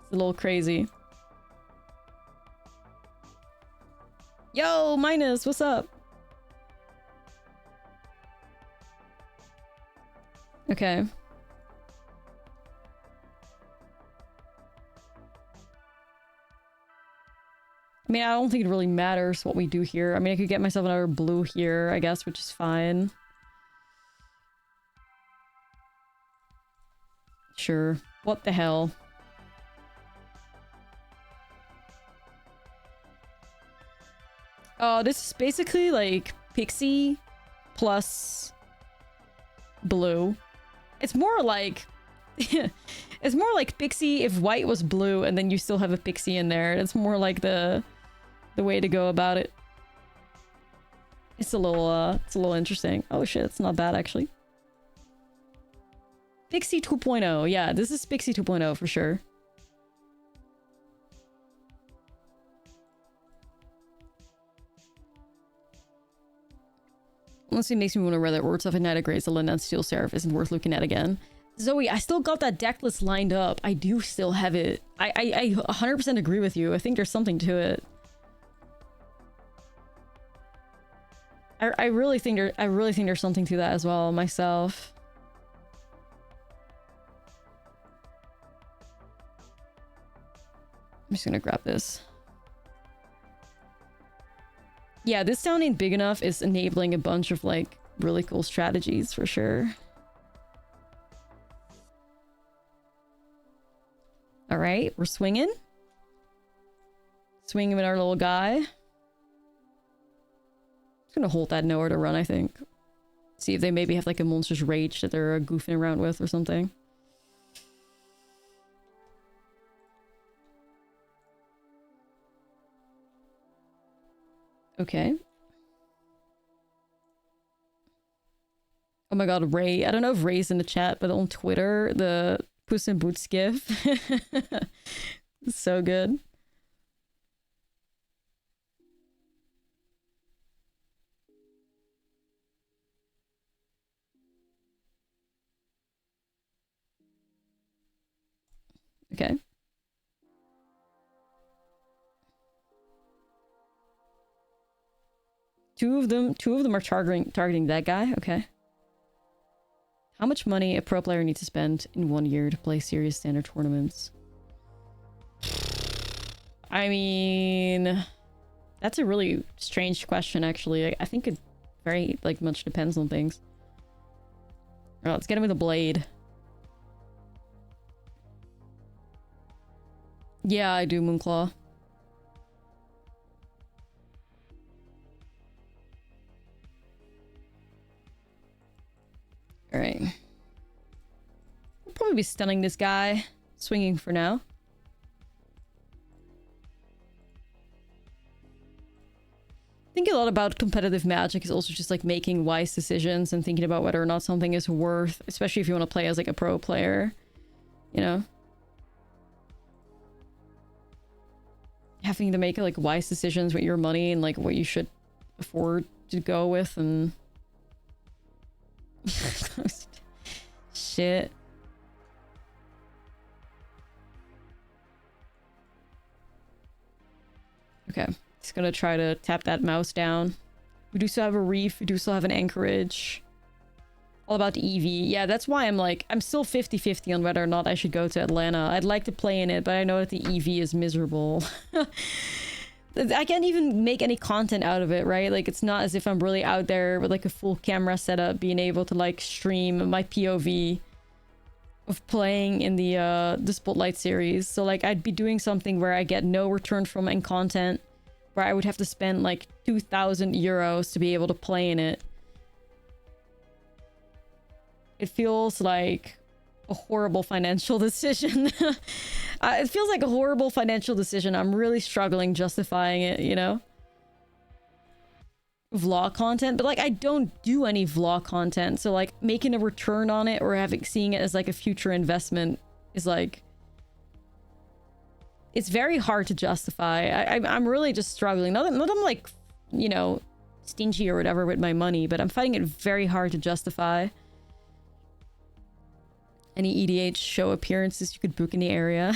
It's a little crazy. Yo, Minus, what's up? Okay. I mean, I don't think it really matters what we do here. I mean, I could get myself another blue here, I guess, which is fine. Sure. What the hell? Oh, this is basically like Pixie plus blue. It's more like... it's more like Pixie if white was blue and then you still have a Pixie in there. It's more like the way to go about it. It's a little interesting. Oh shit, it's not bad actually. Pixie 2.0. Yeah, this is Pixie 2.0 for sure. Honestly, it makes me wonder whether Orzhov and Night Graze, the Linen Steel Seraph isn't worth looking at again. Zoe, I still got that deck list lined up. I do still have it. I 100% agree with you. I think there's something to it. I really think there's something to that as well myself. I'm just gonna grab this. Yeah, this town ain't big enough is enabling a bunch of like really cool strategies for sure. All right, we're swinging. Swinging with our little guy. Just gonna hold that nowhere to run, I think. See if they maybe have like a monstrous rage that they're goofing around with or something. Okay. Oh my god, Ray. I don't know if Ray's in the chat, but on Twitter, the Puss in Boots gif. So good. Okay. Two of them are targeting that guy. Okay. How much money a pro player needs to spend in 1 year to play serious standard tournaments? I mean, that's a really strange question, actually. I think it very, like, much depends on things. Oh, let's get him with a blade. Yeah, I do, Moonclaw. Alright. We'll probably be stunning this guy. Swinging for now. I think a lot about competitive Magic is also just like making wise decisions and thinking about whether or not something is worth, especially if you want to play as like a pro player, you know? Having to make like wise decisions with your money and like what you should afford to go with and... Shit. Okay. Just gonna try to tap that mouse down. We do still have a reef. We do still have an anchorage. All about the EV. Yeah, that's why I'm like... I'm still 50-50 on whether or not I should go to Atlanta. I'd like to play in it, but I know that the EV is miserable. I can't even make any content out of it, right? Like, it's not as if I'm really out there with, like, a full camera setup, being able to, like, stream my POV of playing in the Spotlight series. So, like, I'd be doing something where I get no return from any content, where I would have to spend, like, 2,000 euros to be able to play in it. It feels like a horrible financial decision. It feels like a horrible financial decision. I'm really struggling justifying it, you know? Vlog content, but like I don't do any vlog content, so like making a return on it or seeing it as like a future investment is like... It's very hard to justify. I'm really just struggling. Not that I'm like, you know, stingy or whatever with my money, but I'm finding it very hard to justify. Any EDH show appearances you could book in the area.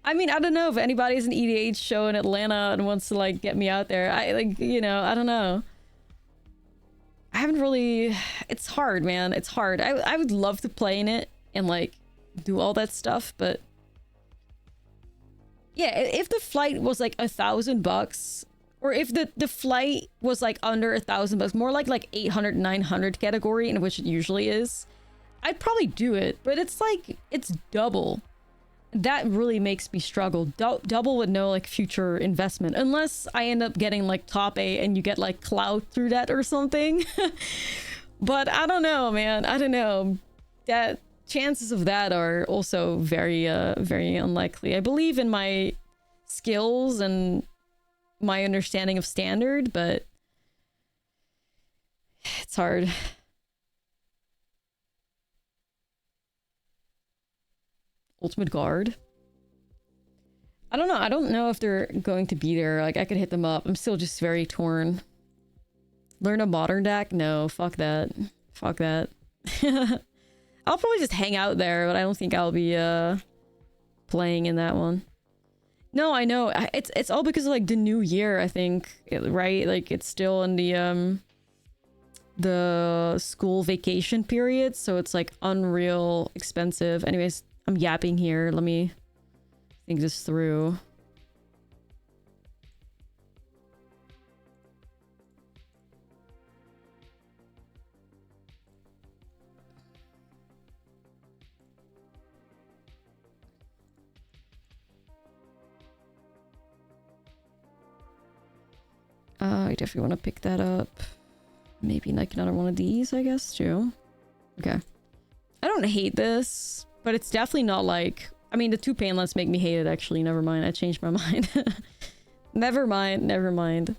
I mean, I don't know if anybody's an EDH show in Atlanta and wants to like get me out there. I like, you know, I don't know. I haven't really... It's hard, man. It's hard. I would love to play in it and like do all that stuff, but yeah, if the flight was like $1,000, or if the flight was like under $1,000, more like 800, 900 category, in which it usually is, I'd probably do it, but it's like, it's double. That really makes me struggle. Double with no like future investment, unless I end up getting like top 8 and you get like clout through that or something. But I don't know, man. I don't know. That chances of that are also very very unlikely. I believe in my skills and my understanding of standard, but it's hard. Ultimate Guard. I don't know. I don't know if they're going to be there. Like, I could hit them up. I'm still just very torn. Learn a modern deck? No, fuck that. Fuck that. I'll probably just hang out there, but I don't think I'll be playing in that one. No, I know. It's all because of like the new year, I think, right? Like it's still in the school vacation period, so it's like unreal expensive. Anyways, I'm yapping here. Let me think this through. I definitely want to pick that up. Maybe like another one of these, I guess, too. Okay. I don't hate this, but it's definitely not like... I mean, the 2 painless make me hate it, actually. Never mind. I changed my mind. Never mind. Never mind.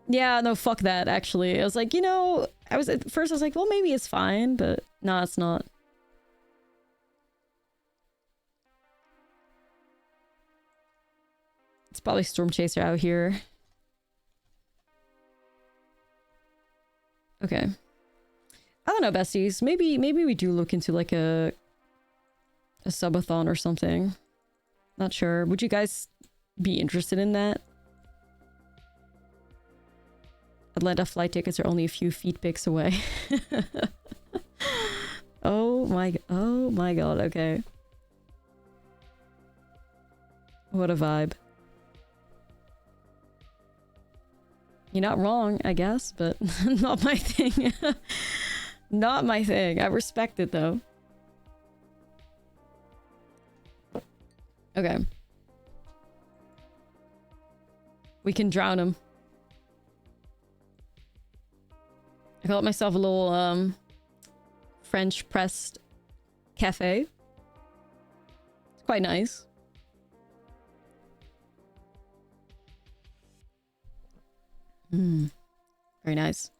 Yeah, no, fuck that, actually. I was like, you know... At first I was like, well, maybe it's fine, but... Nah, it's not. It's probably Storm Chaser out here. Okay. I don't know, besties. Maybe we do look into like a subathon or something. Not sure. Would you guys be interested in that? Atlanta flight tickets are only a few feet pics away. Oh my god, okay. What a vibe. You're not wrong, I guess, but not my thing. Not my thing. I respect it, though. Okay. We can drown him. I got myself a little, French pressed cafe. It's quite nice. Very nice.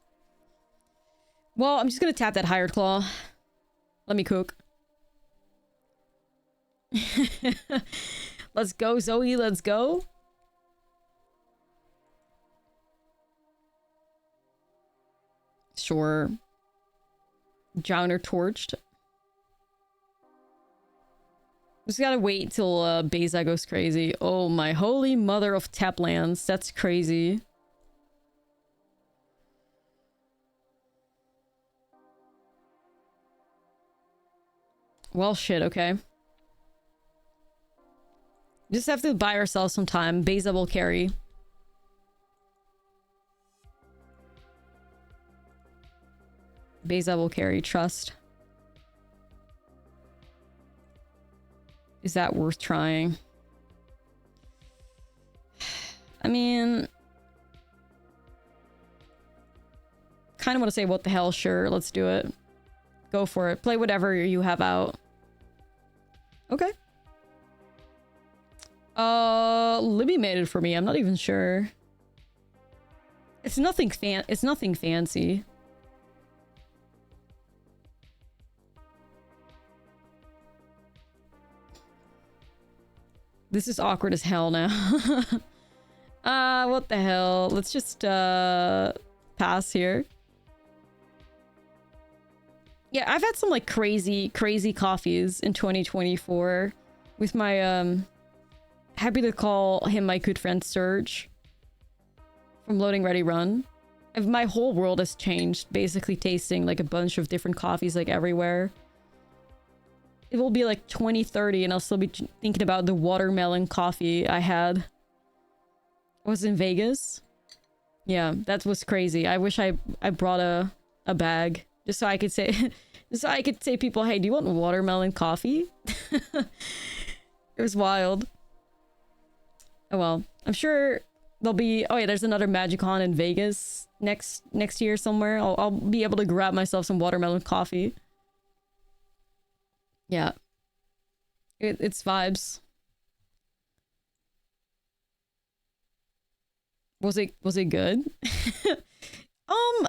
Well, I'm just gonna tap that hired claw. Let me cook. Let's go, Zoe. Let's go. Sure. Drowner torched. Just gotta wait till Beza goes crazy. Oh my holy mother of taplands. That's crazy. Well, shit, okay. Just have to buy ourselves some time. Beza will carry. Beza will carry, trust. Is that worth trying? I mean... kind of want to say what the hell, sure, let's do it. Go for it. Play whatever you have out. Okay. Libby made it for me. I'm not even sure. It's nothing fancy. This is awkward as hell now. What the hell? Let's just pass here. Yeah, I've had some like crazy coffees in 2024 with my happy to call him my good friend Serge from Loading Ready Run. My whole world has changed, basically tasting like a bunch of different coffees like everywhere. It will be like 2030 and I'll still be thinking about the watermelon coffee I had. I was in Vegas. Yeah, that was crazy. I wish I brought a bag just so I could say people, hey, do you want watermelon coffee? It was wild. Oh well, I'm sure there'll be... Oh yeah, there's another MagicCon in Vegas next year somewhere. I'll be able to grab myself some watermelon coffee. Yeah. It's vibes. Was it good?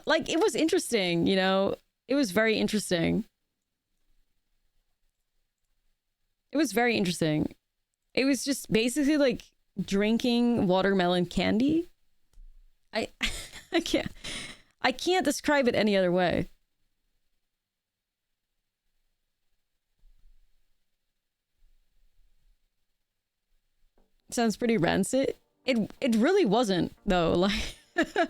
Like, it was interesting, you know? It was very interesting. It was very interesting. It was just basically like drinking watermelon candy. I can't describe it any other way. Sounds pretty rancid. It really wasn't though. Like it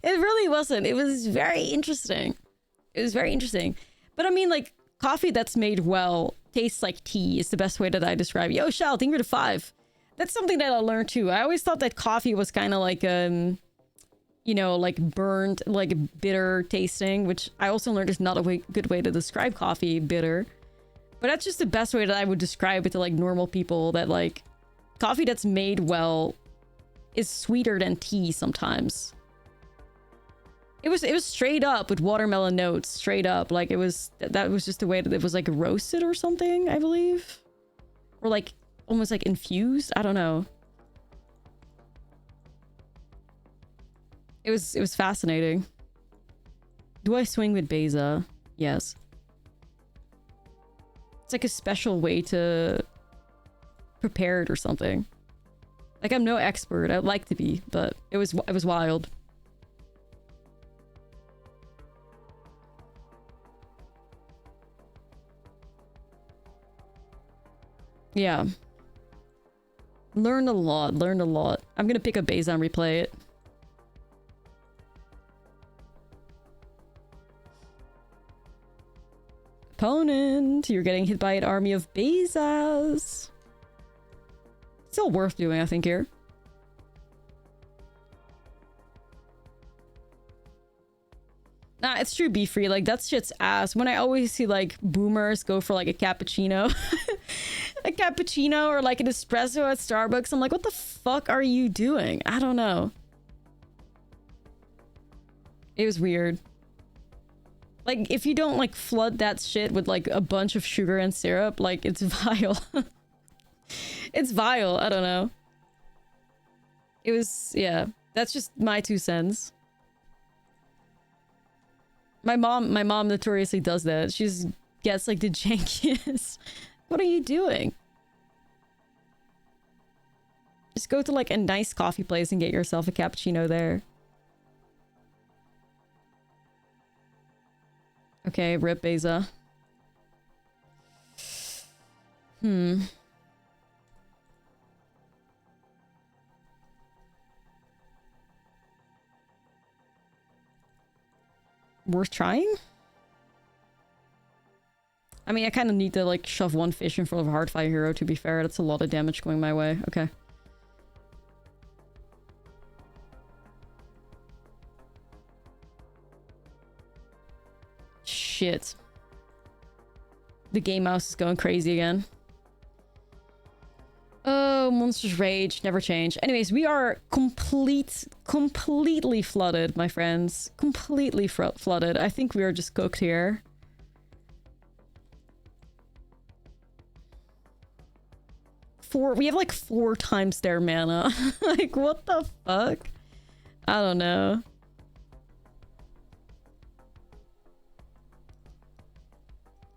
really wasn't. It was very interesting. It was very interesting. But I mean, like, coffee that's made well tastes like tea is the best way that I describe it. Yo, Shal, thank you for the 5. That's something that I learned too. I always thought that coffee was kind of like, you know, like burnt, like bitter tasting, which I also learned is not a good way to describe coffee, bitter. But that's just the best way that I would describe it to like normal people, that like coffee that's made well is sweeter than tea sometimes. It was straight up with watermelon notes, straight up. Like it was, that was just the way that it was like roasted or something, I believe. Or like almost like infused, I don't know. It was fascinating. Do I swing with Beza? Yes. It's like a special way to prepare it or something. Like I'm no expert. I'd like to be, but it was wild. Yeah. Learned a lot, learned a lot. I'm gonna pick up Beza and replay it. Opponent, you're getting hit by an army of Bezas. Still worth doing, I think, here. Nah, it's true, be free. Like, that shit's ass. When I always see, like, boomers go for, like, a cappuccino. A cappuccino or, like, an espresso at Starbucks. I'm like, what the fuck are you doing? I don't know. It was weird. Like, if you don't, like, flood that shit with, like, a bunch of sugar and syrup, like, it's vile. It's vile. I don't know. It was, yeah. That's just my 2 cents. My mom notoriously does that. She just gets, like, the jankiest. What are you doing? Just go to, like, a nice coffee place and get yourself a cappuccino there. Okay, rip Beza. Worth trying? I mean, I kind of need to, like, shove 1 fish in front of a Hardfire hero, to be fair. That's a lot of damage going my way. Okay. Shit. The game mouse is going crazy again. Oh, Monster's Rage. Never change. Anyways, we are completely flooded, my friends. Completely flooded. I think we are just cooked here. We have like 4 times their mana. Like, what the fuck? I don't know.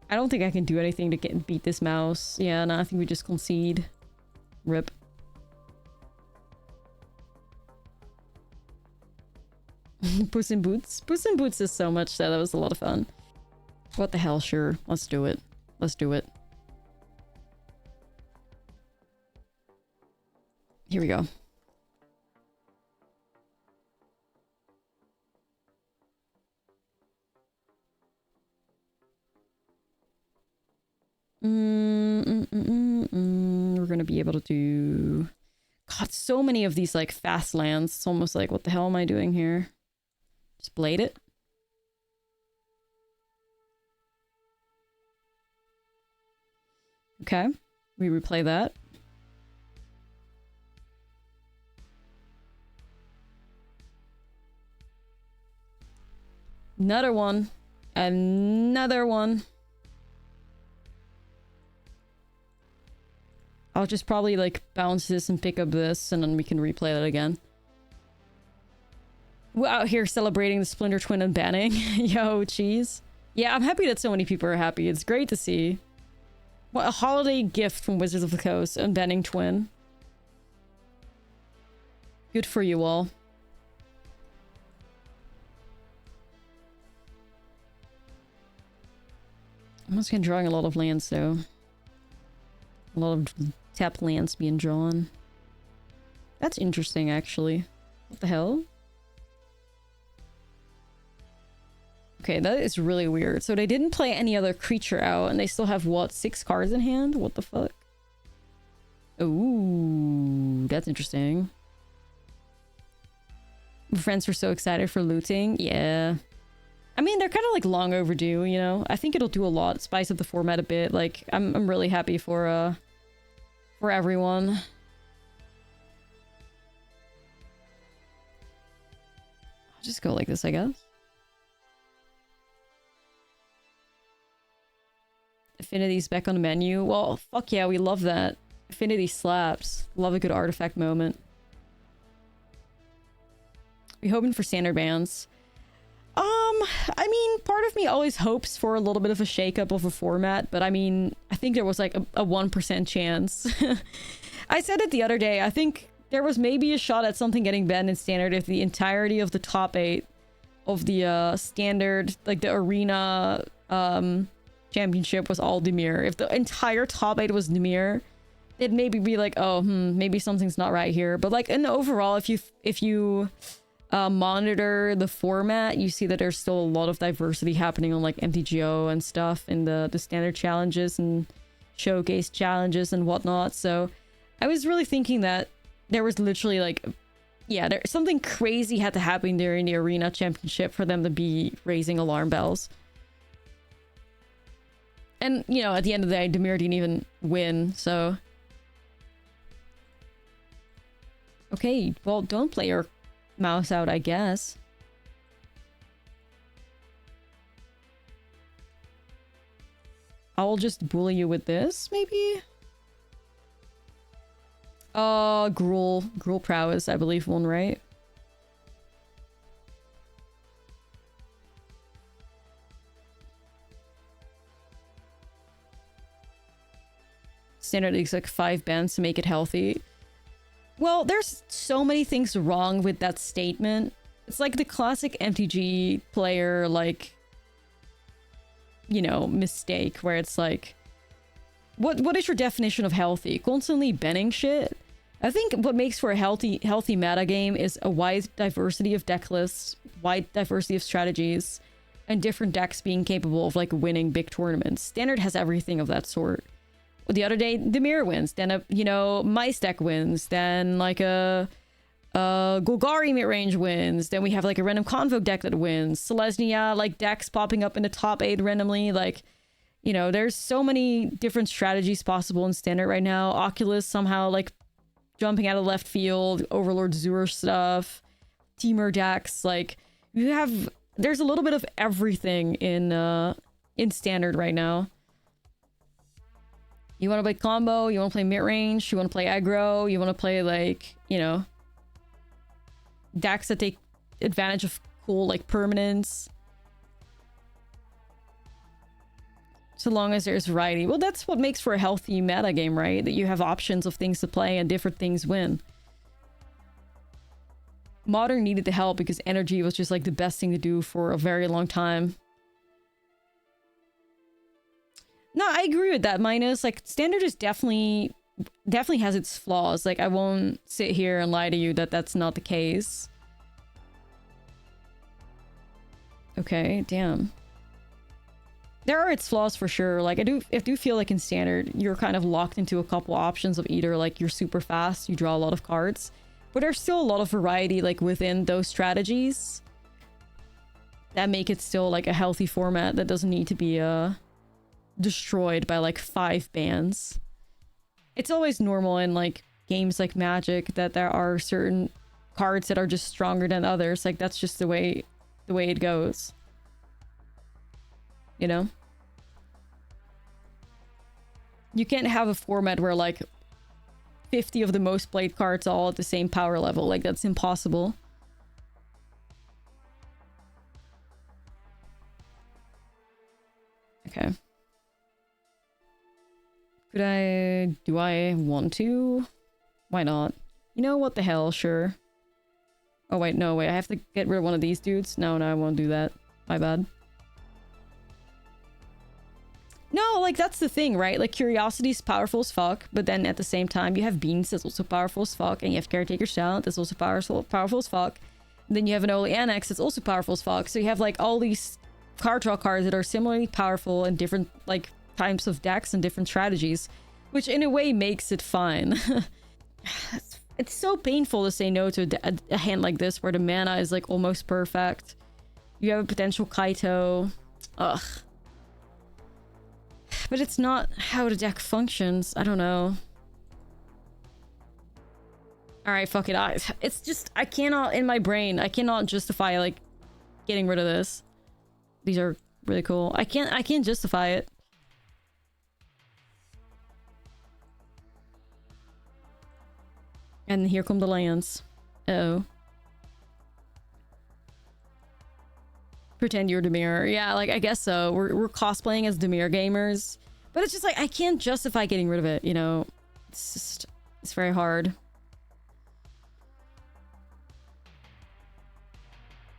I don't think I can do anything to beat this mouse. Yeah, no, I think we just concede. Rip. Puss in Boots. Puss in Boots is so much that was a lot of fun. What the hell, sure. Let's do it. Let's do it. Here we go. We're gonna be able to do... God, so many of these, like, fast lands. It's almost like, what the hell am I doing here? Just blade it. Okay. We replay that. Another one. Another one. I'll just probably, like, bounce this and pick up this, and then we can replay that again. We're out here celebrating the Splinter Twin and banning. Yo, cheese. Yeah, I'm happy that so many people are happy. It's great to see. What a holiday gift from Wizards of the Coast and banning Twin. Good for you all. I'm just gonna drawing a lot of lands, though. A lot of tap lands being drawn. That's interesting, actually. What the hell? Okay, that is really weird. So they didn't play any other creature out, and they still have, what, 6 cards in hand? What the fuck? Ooh, that's interesting. Friends were so excited for looting. Yeah. I mean, they're kind of like long overdue, you know? I think it'll do a lot, spice up the format a bit. Like, I'm really happy for everyone. I'll just go like this, I guess. Affinity's back on the menu. Well, fuck yeah, we love that. Affinity slaps. Love a good artifact moment. We hoping for standard bans. I mean, part of me always hopes for a little bit of a shakeup of a format, but I mean, I think there was like a 1% chance. I said it the other day, I think there was maybe a shot at something getting banned in standard if the entirety of the top 8 of the standard, like the arena championship was all Dimir. If the entire top 8 was Dimir, it'd maybe be like, oh, maybe something's not right here. But like in the overall, if you monitor the format, you see that there's still a lot of diversity happening on like MTGO and stuff in the standard challenges and showcase challenges and whatnot. So I was really thinking that there was literally like, yeah, something crazy had to happen during the arena championship for them to be raising alarm bells. And, you know, at the end of the day, Dimir didn't even win, so... Okay, well, don't play your mouse out, I guess. I'll just bully you with this, maybe? Gruul Prowess, I believe, won, right? Standard League's like 5 bans to make it healthy. Well, there's so many things wrong with that statement. It's like the classic MTG player, like, you know, mistake where it's like, what is your definition of healthy? Constantly banning shit? I think what makes for a healthy meta game is a wide diversity of deck lists, wide diversity of strategies, and different decks being capable of like winning big tournaments. Standard has everything of that sort. The other day, Dimir wins, then you know, Mice deck wins, then like a Golgari mid-range wins, then we have like a random Convoke deck that wins, Selesnya, like decks popping up in the top 8 randomly, like, you know, there's so many different strategies possible in Standard right now. Oculus somehow like jumping out of left field, Overlord Zur stuff, Teamer decks, like, you have, there's a little bit of everything in Standard right now. You want to play combo, you want to play mid-range, you want to play aggro, you want to play, like, you know, decks that take advantage of cool, like, permanents. So long as there's variety. Well, that's what makes for a healthy meta game, right? That you have options of things to play and different things win. Modern needed the help because energy was just, like, the best thing to do for a very long time. No, I agree with that, Minus. Like, Standard is definitely has its flaws. Like, I won't sit here and lie to you that that's not the case. Okay, damn. There are its flaws for sure. Like, I do feel like in Standard, you're kind of locked into a couple options of either, like, you're super fast, you draw a lot of cards, but there's still a lot of variety, like, within those strategies that make it still, like, a healthy format that doesn't need to be, destroyed by like 5 bans. It's always normal in like games like Magic that there are certain cards that are just stronger than others. Like, that's just the way it goes. You know? You can't have a format where like 50 of the most played cards all at the same power level. Like, that's impossible. Okay. Do I want to? Why not? You know, what the hell, sure. Oh wait, no, wait, I have to get rid of one of these dudes? No, I won't do that. My bad. No, like, that's the thing, right? Like, Curiosity's powerful as fuck, but then at the same time, you have Beans that's also powerful as fuck, and you have Caretaker's Talent that's also powerful as fuck. And then you have an Early Annex that's also powerful as fuck. So you have, like, all these card draw cards that are similarly powerful in different like types of decks and different strategies, which in a way makes it fine. It's so painful to say no to a hand like this where the mana is like almost perfect. You have a potential Kaito. Ugh. But it's not how the deck functions. I don't know. Alright, fuck it. It's just, I cannot, in my brain, I cannot justify, like, getting rid of this. These are really cool. I can't justify it. And here come the lands. Uh-oh. Pretend you're Demir. Yeah, like, I guess so. We're cosplaying as Demir gamers. But it's just like, I can't justify getting rid of it, you know? It's just, it's very hard.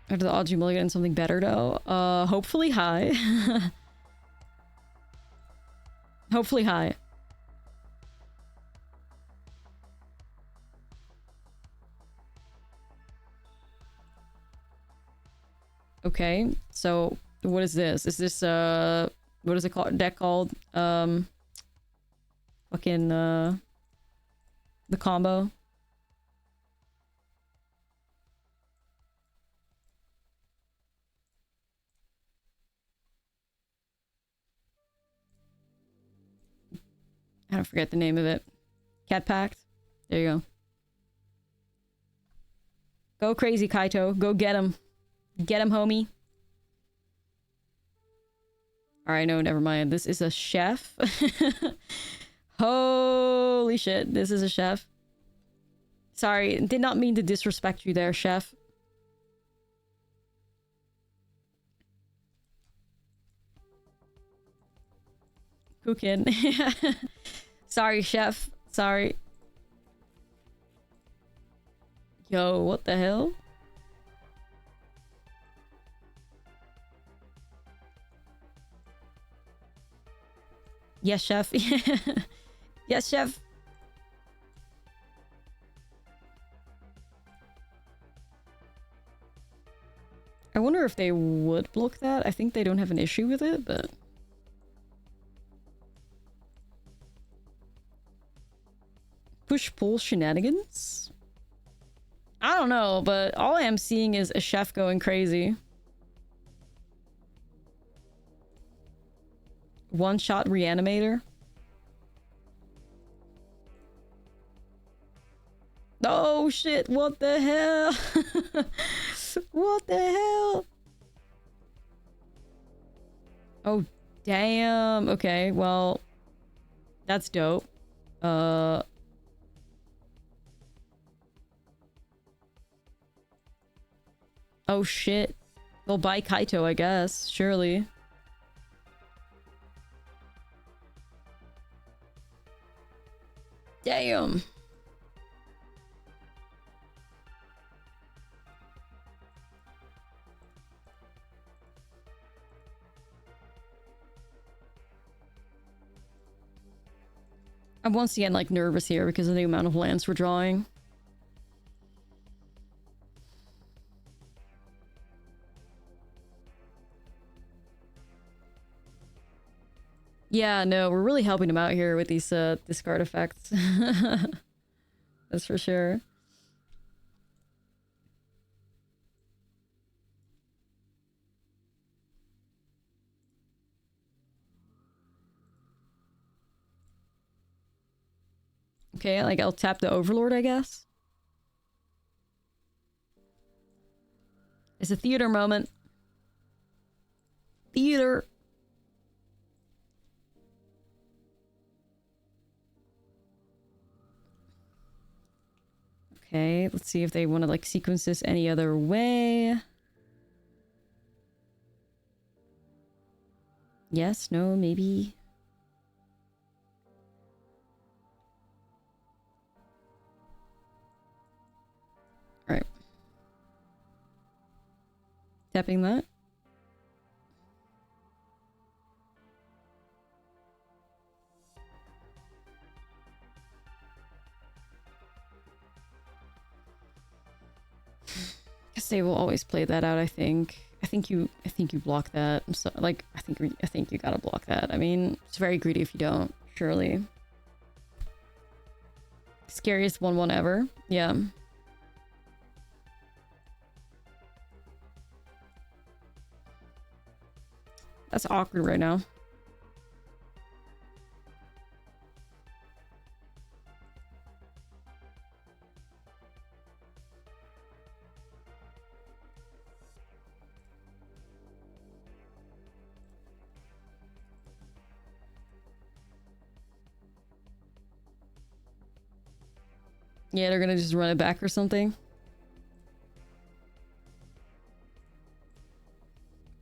Are the odds you will get something better, though? Hopefully high. Hopefully high. Okay, so what is this? Is this what is it called? Deck called? Fucking the combo. I don't forget the name of it. Cat Pact. There you go. Go crazy, Kaito. Go get him. Get him, homie. Alright, no, never mind. This is a chef. Holy shit, this is a chef. Sorry, did not mean to disrespect you there, chef. Cooking. Sorry, chef. Sorry. Yo, what the hell? Yes, chef. Yes, chef. I wonder if they would block that. I think they don't have an issue with it, but... Push-pull shenanigans? I don't know, but all I am seeing is a chef going crazy. One-shot reanimator. Oh shit, what the hell? What the hell? Oh damn. Okay, well, that's dope. Oh shit. They'll buy Kaito, I guess. Surely. Damn. I'm once again like nervous here because of the amount of lands we're drawing. Yeah, no, we're really helping him out here with these discard effects. That's for sure. Okay, like I'll tap the Overlord, I guess. It's a theater moment. Theater. Okay, let's see if they want to like sequence this any other way. Yes, no, maybe. All right. Tapping that. Guess they will always play that out, I think. I think you block that. So, like, I think you gotta block that. I mean, it's very greedy if you don't, surely. Scariest 1/1 ever. Yeah. That's awkward right now. Yeah, they're gonna just run it back or something.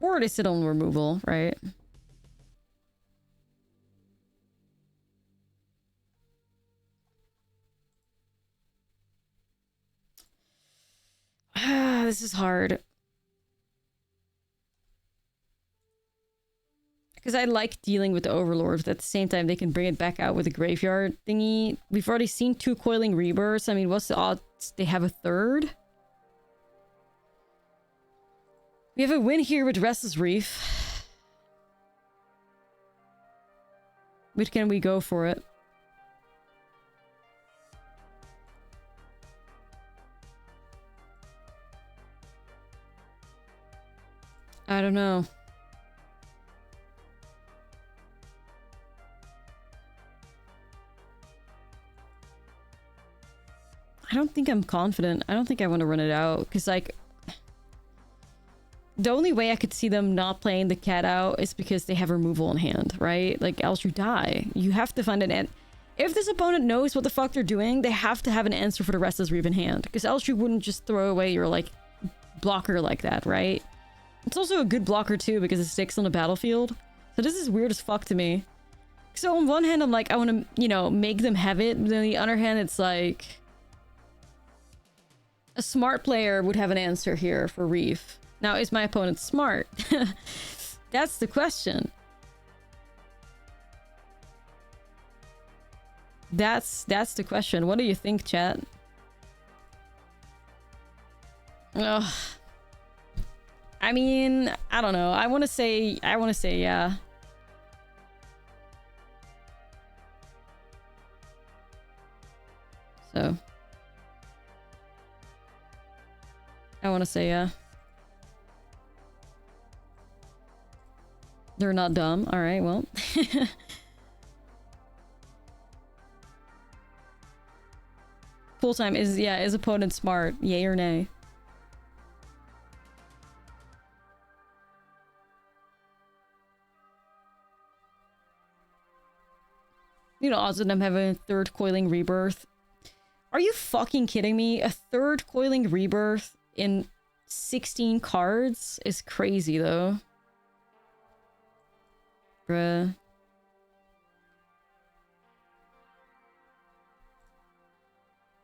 Or they sit on removal, right? This is hard. Because I like dealing with the Overlord, but at the same time, they can bring it back out with a graveyard thingy. We've already seen 2 Coiling Rebirths. I mean, what's the odds they have a third? We have a win here with Restless Reef. Which can we go for it? I don't know. I don't think I'm confident. I don't think I want to run it out. Because, like, the only way I could see them not playing the cat out is because they have removal in hand, right? Like, else you die. You have to find an if this opponent knows what the fuck they're doing, they have to have an answer for the Restless Reef in hand. Because else you wouldn't just throw away your, like, blocker like that, right? It's also a good blocker, too, because it sticks on the battlefield. So this is weird as fuck to me. So on one hand, I'm like, I want to, you know, make them have it. But on the other hand, it's like... a smart player would have an answer here for Reef. Now, is my opponent smart? That's the question. That's the question. What do you think, chat? Ugh. I mean, I don't know. I want to say yeah. So I want to say yeah. They're not dumb. All right, well. Full time is, yeah, is opponent smart? Yay or nay? You know, odds of them having a third Coiling Rebirth. Are you fucking kidding me? A third Coiling Rebirth in 16 cards is crazy, though. Bruh.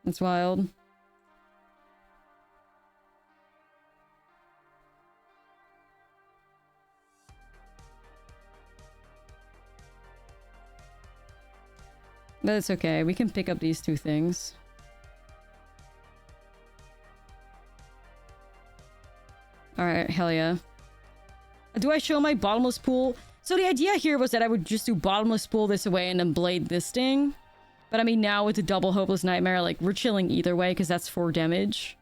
That's wild. But it's okay. We can pick up these 2 things. Alright, hell yeah. Do I show my bottomless pool? So the idea here was that I would just do bottomless pool this away and then blade this thing. But I mean, now with the double Hopeless Nightmare, like, we're chilling either way because that's 4 damage.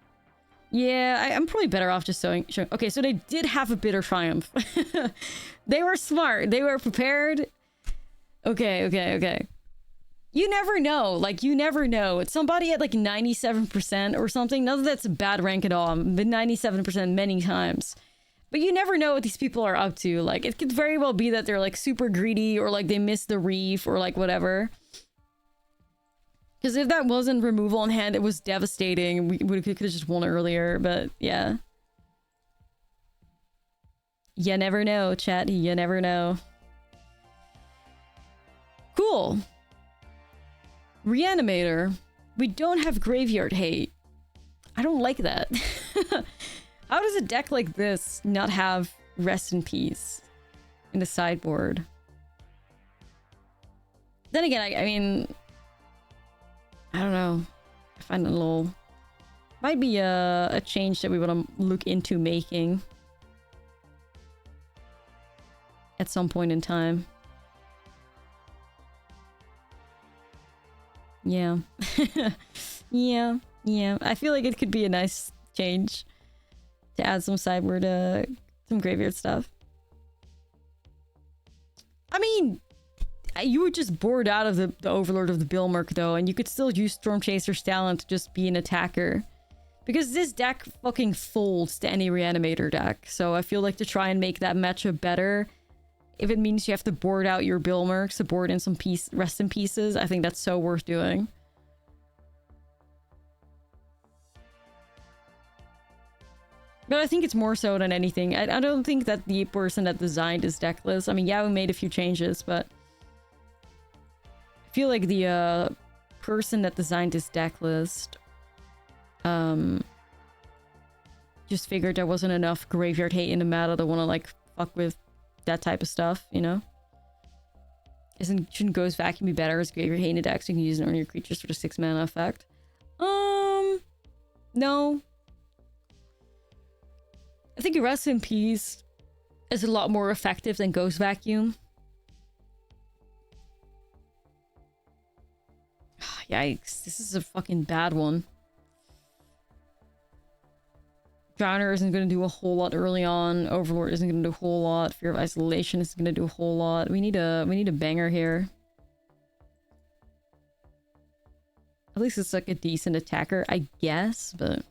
Yeah, I'm probably better off just showing... Okay, so they did have a Bitter Triumph. They were smart. They were prepared. Okay. You never know. Like, you never know. It's somebody at, like, 97% or something. Not that that's a bad rank at all. I've been 97% many times. But you never know what these people are up to. Like, it could very well be that they're, like, super greedy or, like, they missed the reef or, like, whatever. Because if that wasn't removal in hand, it was devastating. We could have just won earlier, but yeah. You never know, chat. You never know. Cool. Reanimator. We don't have Graveyard Hate. I don't like that. How does a deck like this not have Rest in Peace in the sideboard? Then again, I mean... I don't know. I find it a little... Might be a change that we want to look into making. at some point in time. Yeah. Yeah. I feel like it could be a nice change to add some sideboard, some graveyard stuff. I mean, you were just bored out of the Overlord of the Bilmerk, though, and you could still use Storm Chaser's talent to just be an attacker. Because this deck fucking folds to any Reanimator deck, so I feel like to try and make that matchup better, if it means you have to board out your Bilmerks to board in some rest in pieces, I think that's so worth doing. But I think it's more so than anything. I don't think that the person that designed this deck list... I mean, yeah, we made a few changes, but... I feel like the person that designed this deck list... just figured there wasn't enough graveyard hate in the meta to want to, like, fuck with that type of stuff, you know? Shouldn't Ghost Vacuum be better as graveyard hate in a deck so you can use it on your creatures for the 6 mana effect? No. I think Rest in Peace is a lot more effective than Ghost Vacuum. Yikes, this is a fucking bad one. Drowner isn't going to do a whole lot early on. Overlord isn't going to do a whole lot. Fear of Isolation isn't going to do a whole lot. We need a banger here. At least it's like a decent attacker, I guess, but...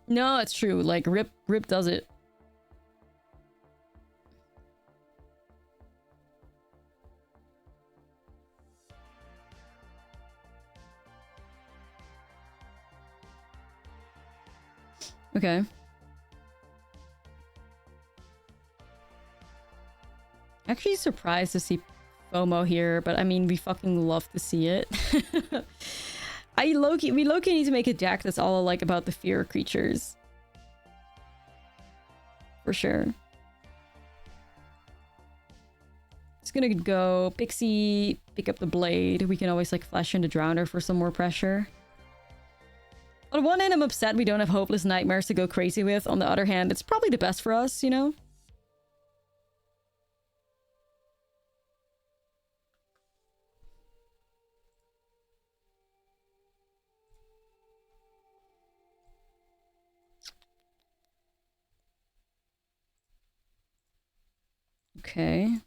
No, it's true. Like, Rip does it. Okay. Actually surprised to see FOMO here, but I mean, we fucking love to see it. We low-key need to make a deck that's all like about the fear of creatures. For sure. It's gonna go Pixie, pick up the Blade. We can always like flash into Drowner for some more pressure. On one hand, I'm upset we don't have Hopeless Nightmares to go crazy with. On the other hand, it's probably the best for us, you know? Okay. I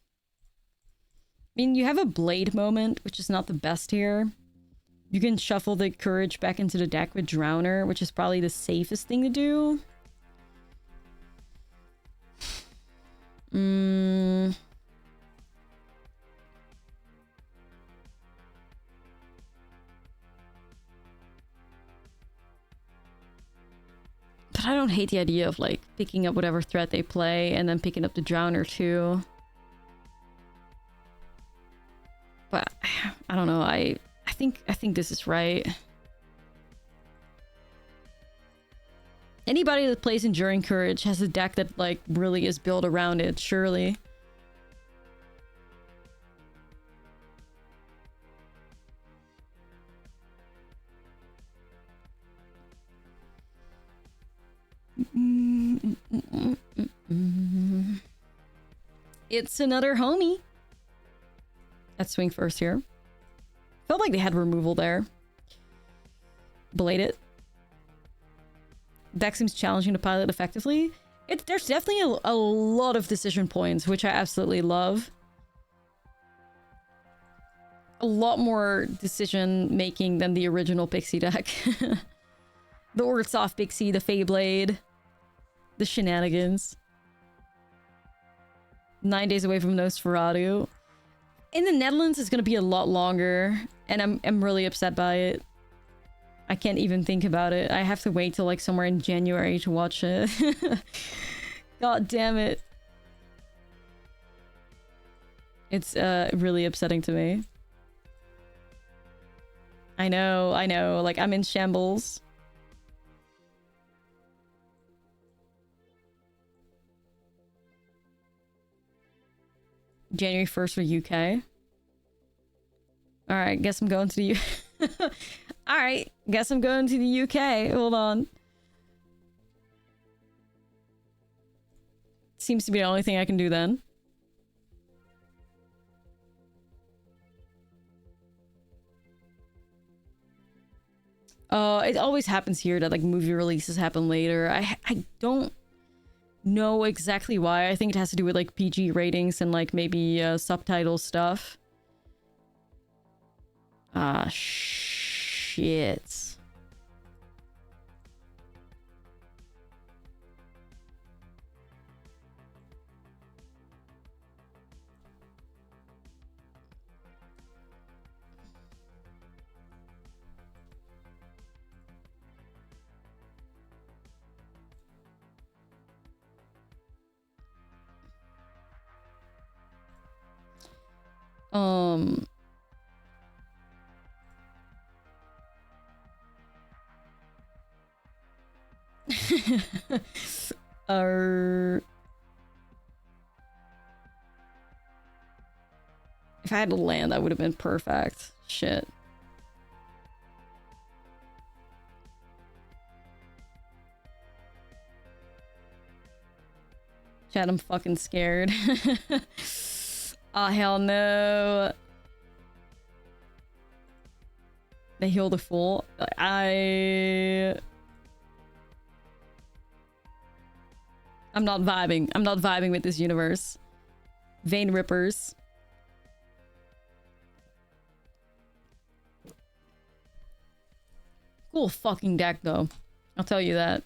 mean, you have a Blade moment, which is not the best here. You can shuffle the Courage back into the deck with Drowner, which is probably the safest thing to do. But I don't hate the idea of, like, picking up whatever threat they play and then picking up the Drowner, too. But, I don't know, I think this is right. Anybody that plays Enduring Courage has a deck that, like, really is built around it, surely. It's another homie. Let's swing first here. Felt like they had removal there. Blade it. Deck seems challenging to pilot effectively. There's definitely a lot of decision points, which I absolutely love. A lot more decision making than the original Pixie deck. The Orzhov Pixie, the Feyblade, the shenanigans. 9 days away from Nosferatu. In the Netherlands, it's gonna be a lot longer, and I'm really upset by it. I can't even think about it. I have to wait till like somewhere in January to watch it. God damn it. It's really upsetting to me. I know. Like, I'm in shambles. January 1st for UK. Alright, guess I'm going to the Alright, guess I'm going to the UK. Hold on. Seems to be the only thing I can do then. It always happens here that like movie releases happen later. I don't know exactly why. I think it has to do with like PG ratings and like maybe subtitle stuff. Ah, shit. If I had to land, that would have been perfect. Shit. Chat, I'm fucking scared. Oh, hell no. They heal the fool. I'm not vibing. I'm not vibing with this universe. Vein Rippers. Cool fucking deck, though. I'll tell you that.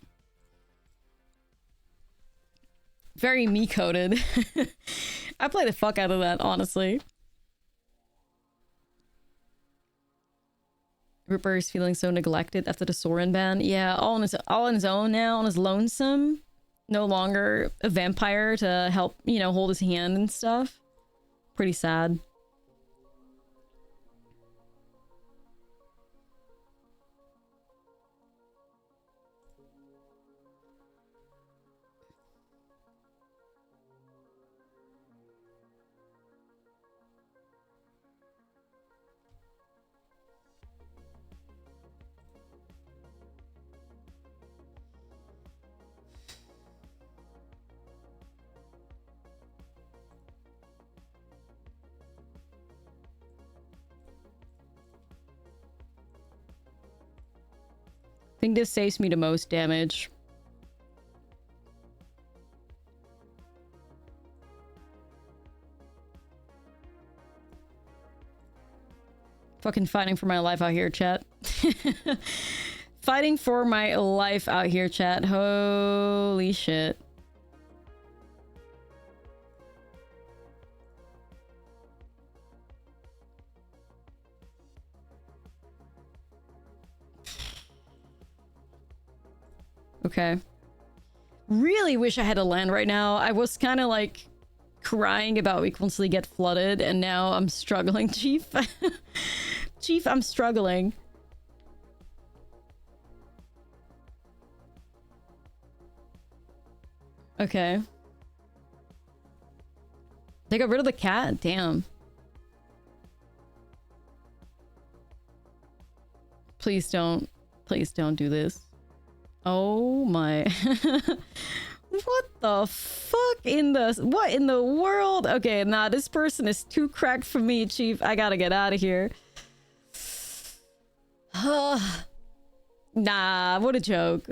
Very me-coded. I play the fuck out of that, honestly. Ripper is feeling so neglected after the Sorin ban. Yeah, all on his own now, on his lonesome. No longer a vampire to help, you know, hold his hand and stuff. Pretty sad. I think this saves me the most damage. Fucking fighting for my life out here, chat. Fighting for my life out here, chat. Holy shit. Okay. Really wish I had a land right now. I was kind of like crying about we constantly get flooded, and now I'm struggling, Chief. Chief, I'm struggling. Okay. They got rid of the cat? Damn. Please don't do this. Oh my. What the fuck in the... What in the world? Okay, nah, this person is too cracked for me, Chief. I gotta get out of here. Nah, what a joke.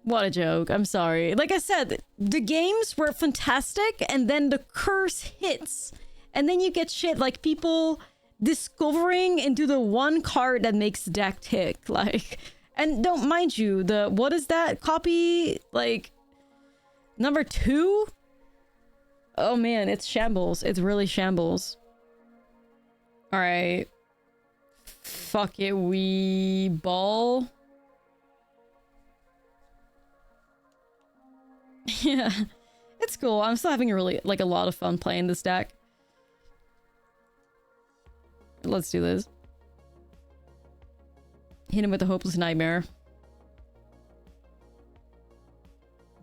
What a joke. I'm sorry. Like I said, the games were fantastic, and then the curse hits. And then you get shit like people discovering into the one card that makes the deck tick. Like... And don't mind you, the... What is that? Copy... Like... Number 2? Oh man, it's shambles. It's really shambles. Alright. Fuck it, we... Ball? Yeah. It's cool. I'm still having a really... Like, a lot of fun playing this deck. Let's do this. Hit him with a hopeless nightmare.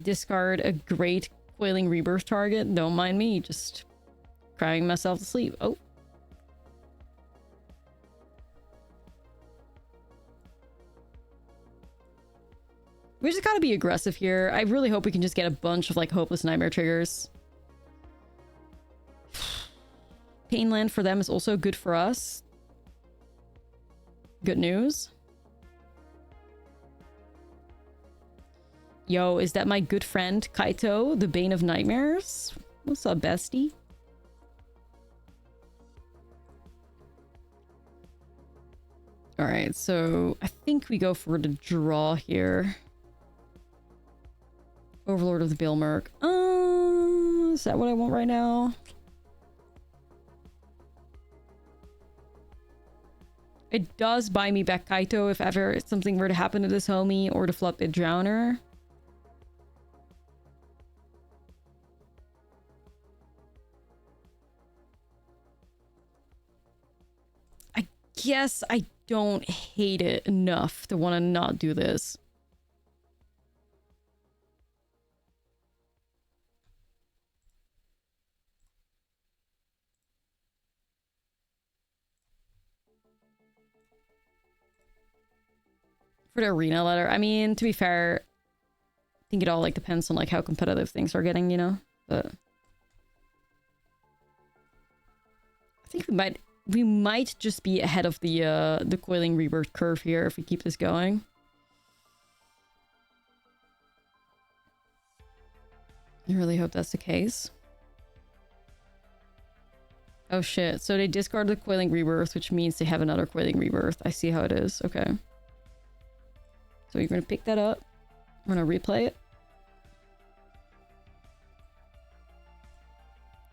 Discard a great coiling rebirth target. Don't mind me, just crying myself to sleep. Oh. We just gotta be aggressive here. I really hope we can just get a bunch of, like, hopeless nightmare triggers. Painland for them is also good for us. Good news. Yo, is that my good friend Kaito, the Bane of Nightmares? What's up, bestie? Alright, so I think we go for the draw here. Overlord of the Bilmerk. Is that what I want right now? It does buy me back Kaito if ever something were to happen to this homie or to flop it Drowner. I guess I don't hate it enough to want to not do this. For the arena letter, I mean, to be fair, I think it all like depends on like how competitive things are getting, you know. But I think we might just be ahead of the coiling rebirth curve here if we keep this going. I really hope that's the case. Oh shit! So they discard the coiling rebirth, which means they have another coiling rebirth. I see how it is. Okay. So you're going to pick that up. I'm going to replay it.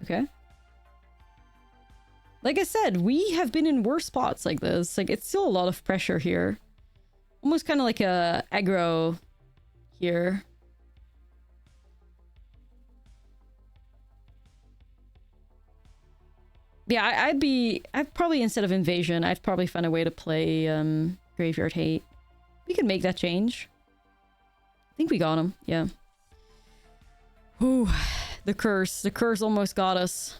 Okay. Like I said, we have been in worse spots like this. Like, it's still a lot of pressure here. Almost kind of like a aggro here. Yeah, I'd probably, instead of Invasion, I'd probably find a way to play Graveyard Hate. We can make that change. I think we got him. Yeah. Ooh, the curse. The curse almost got us.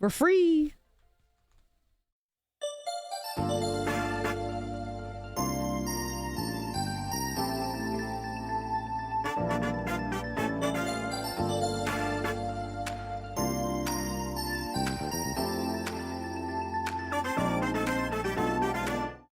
We're free.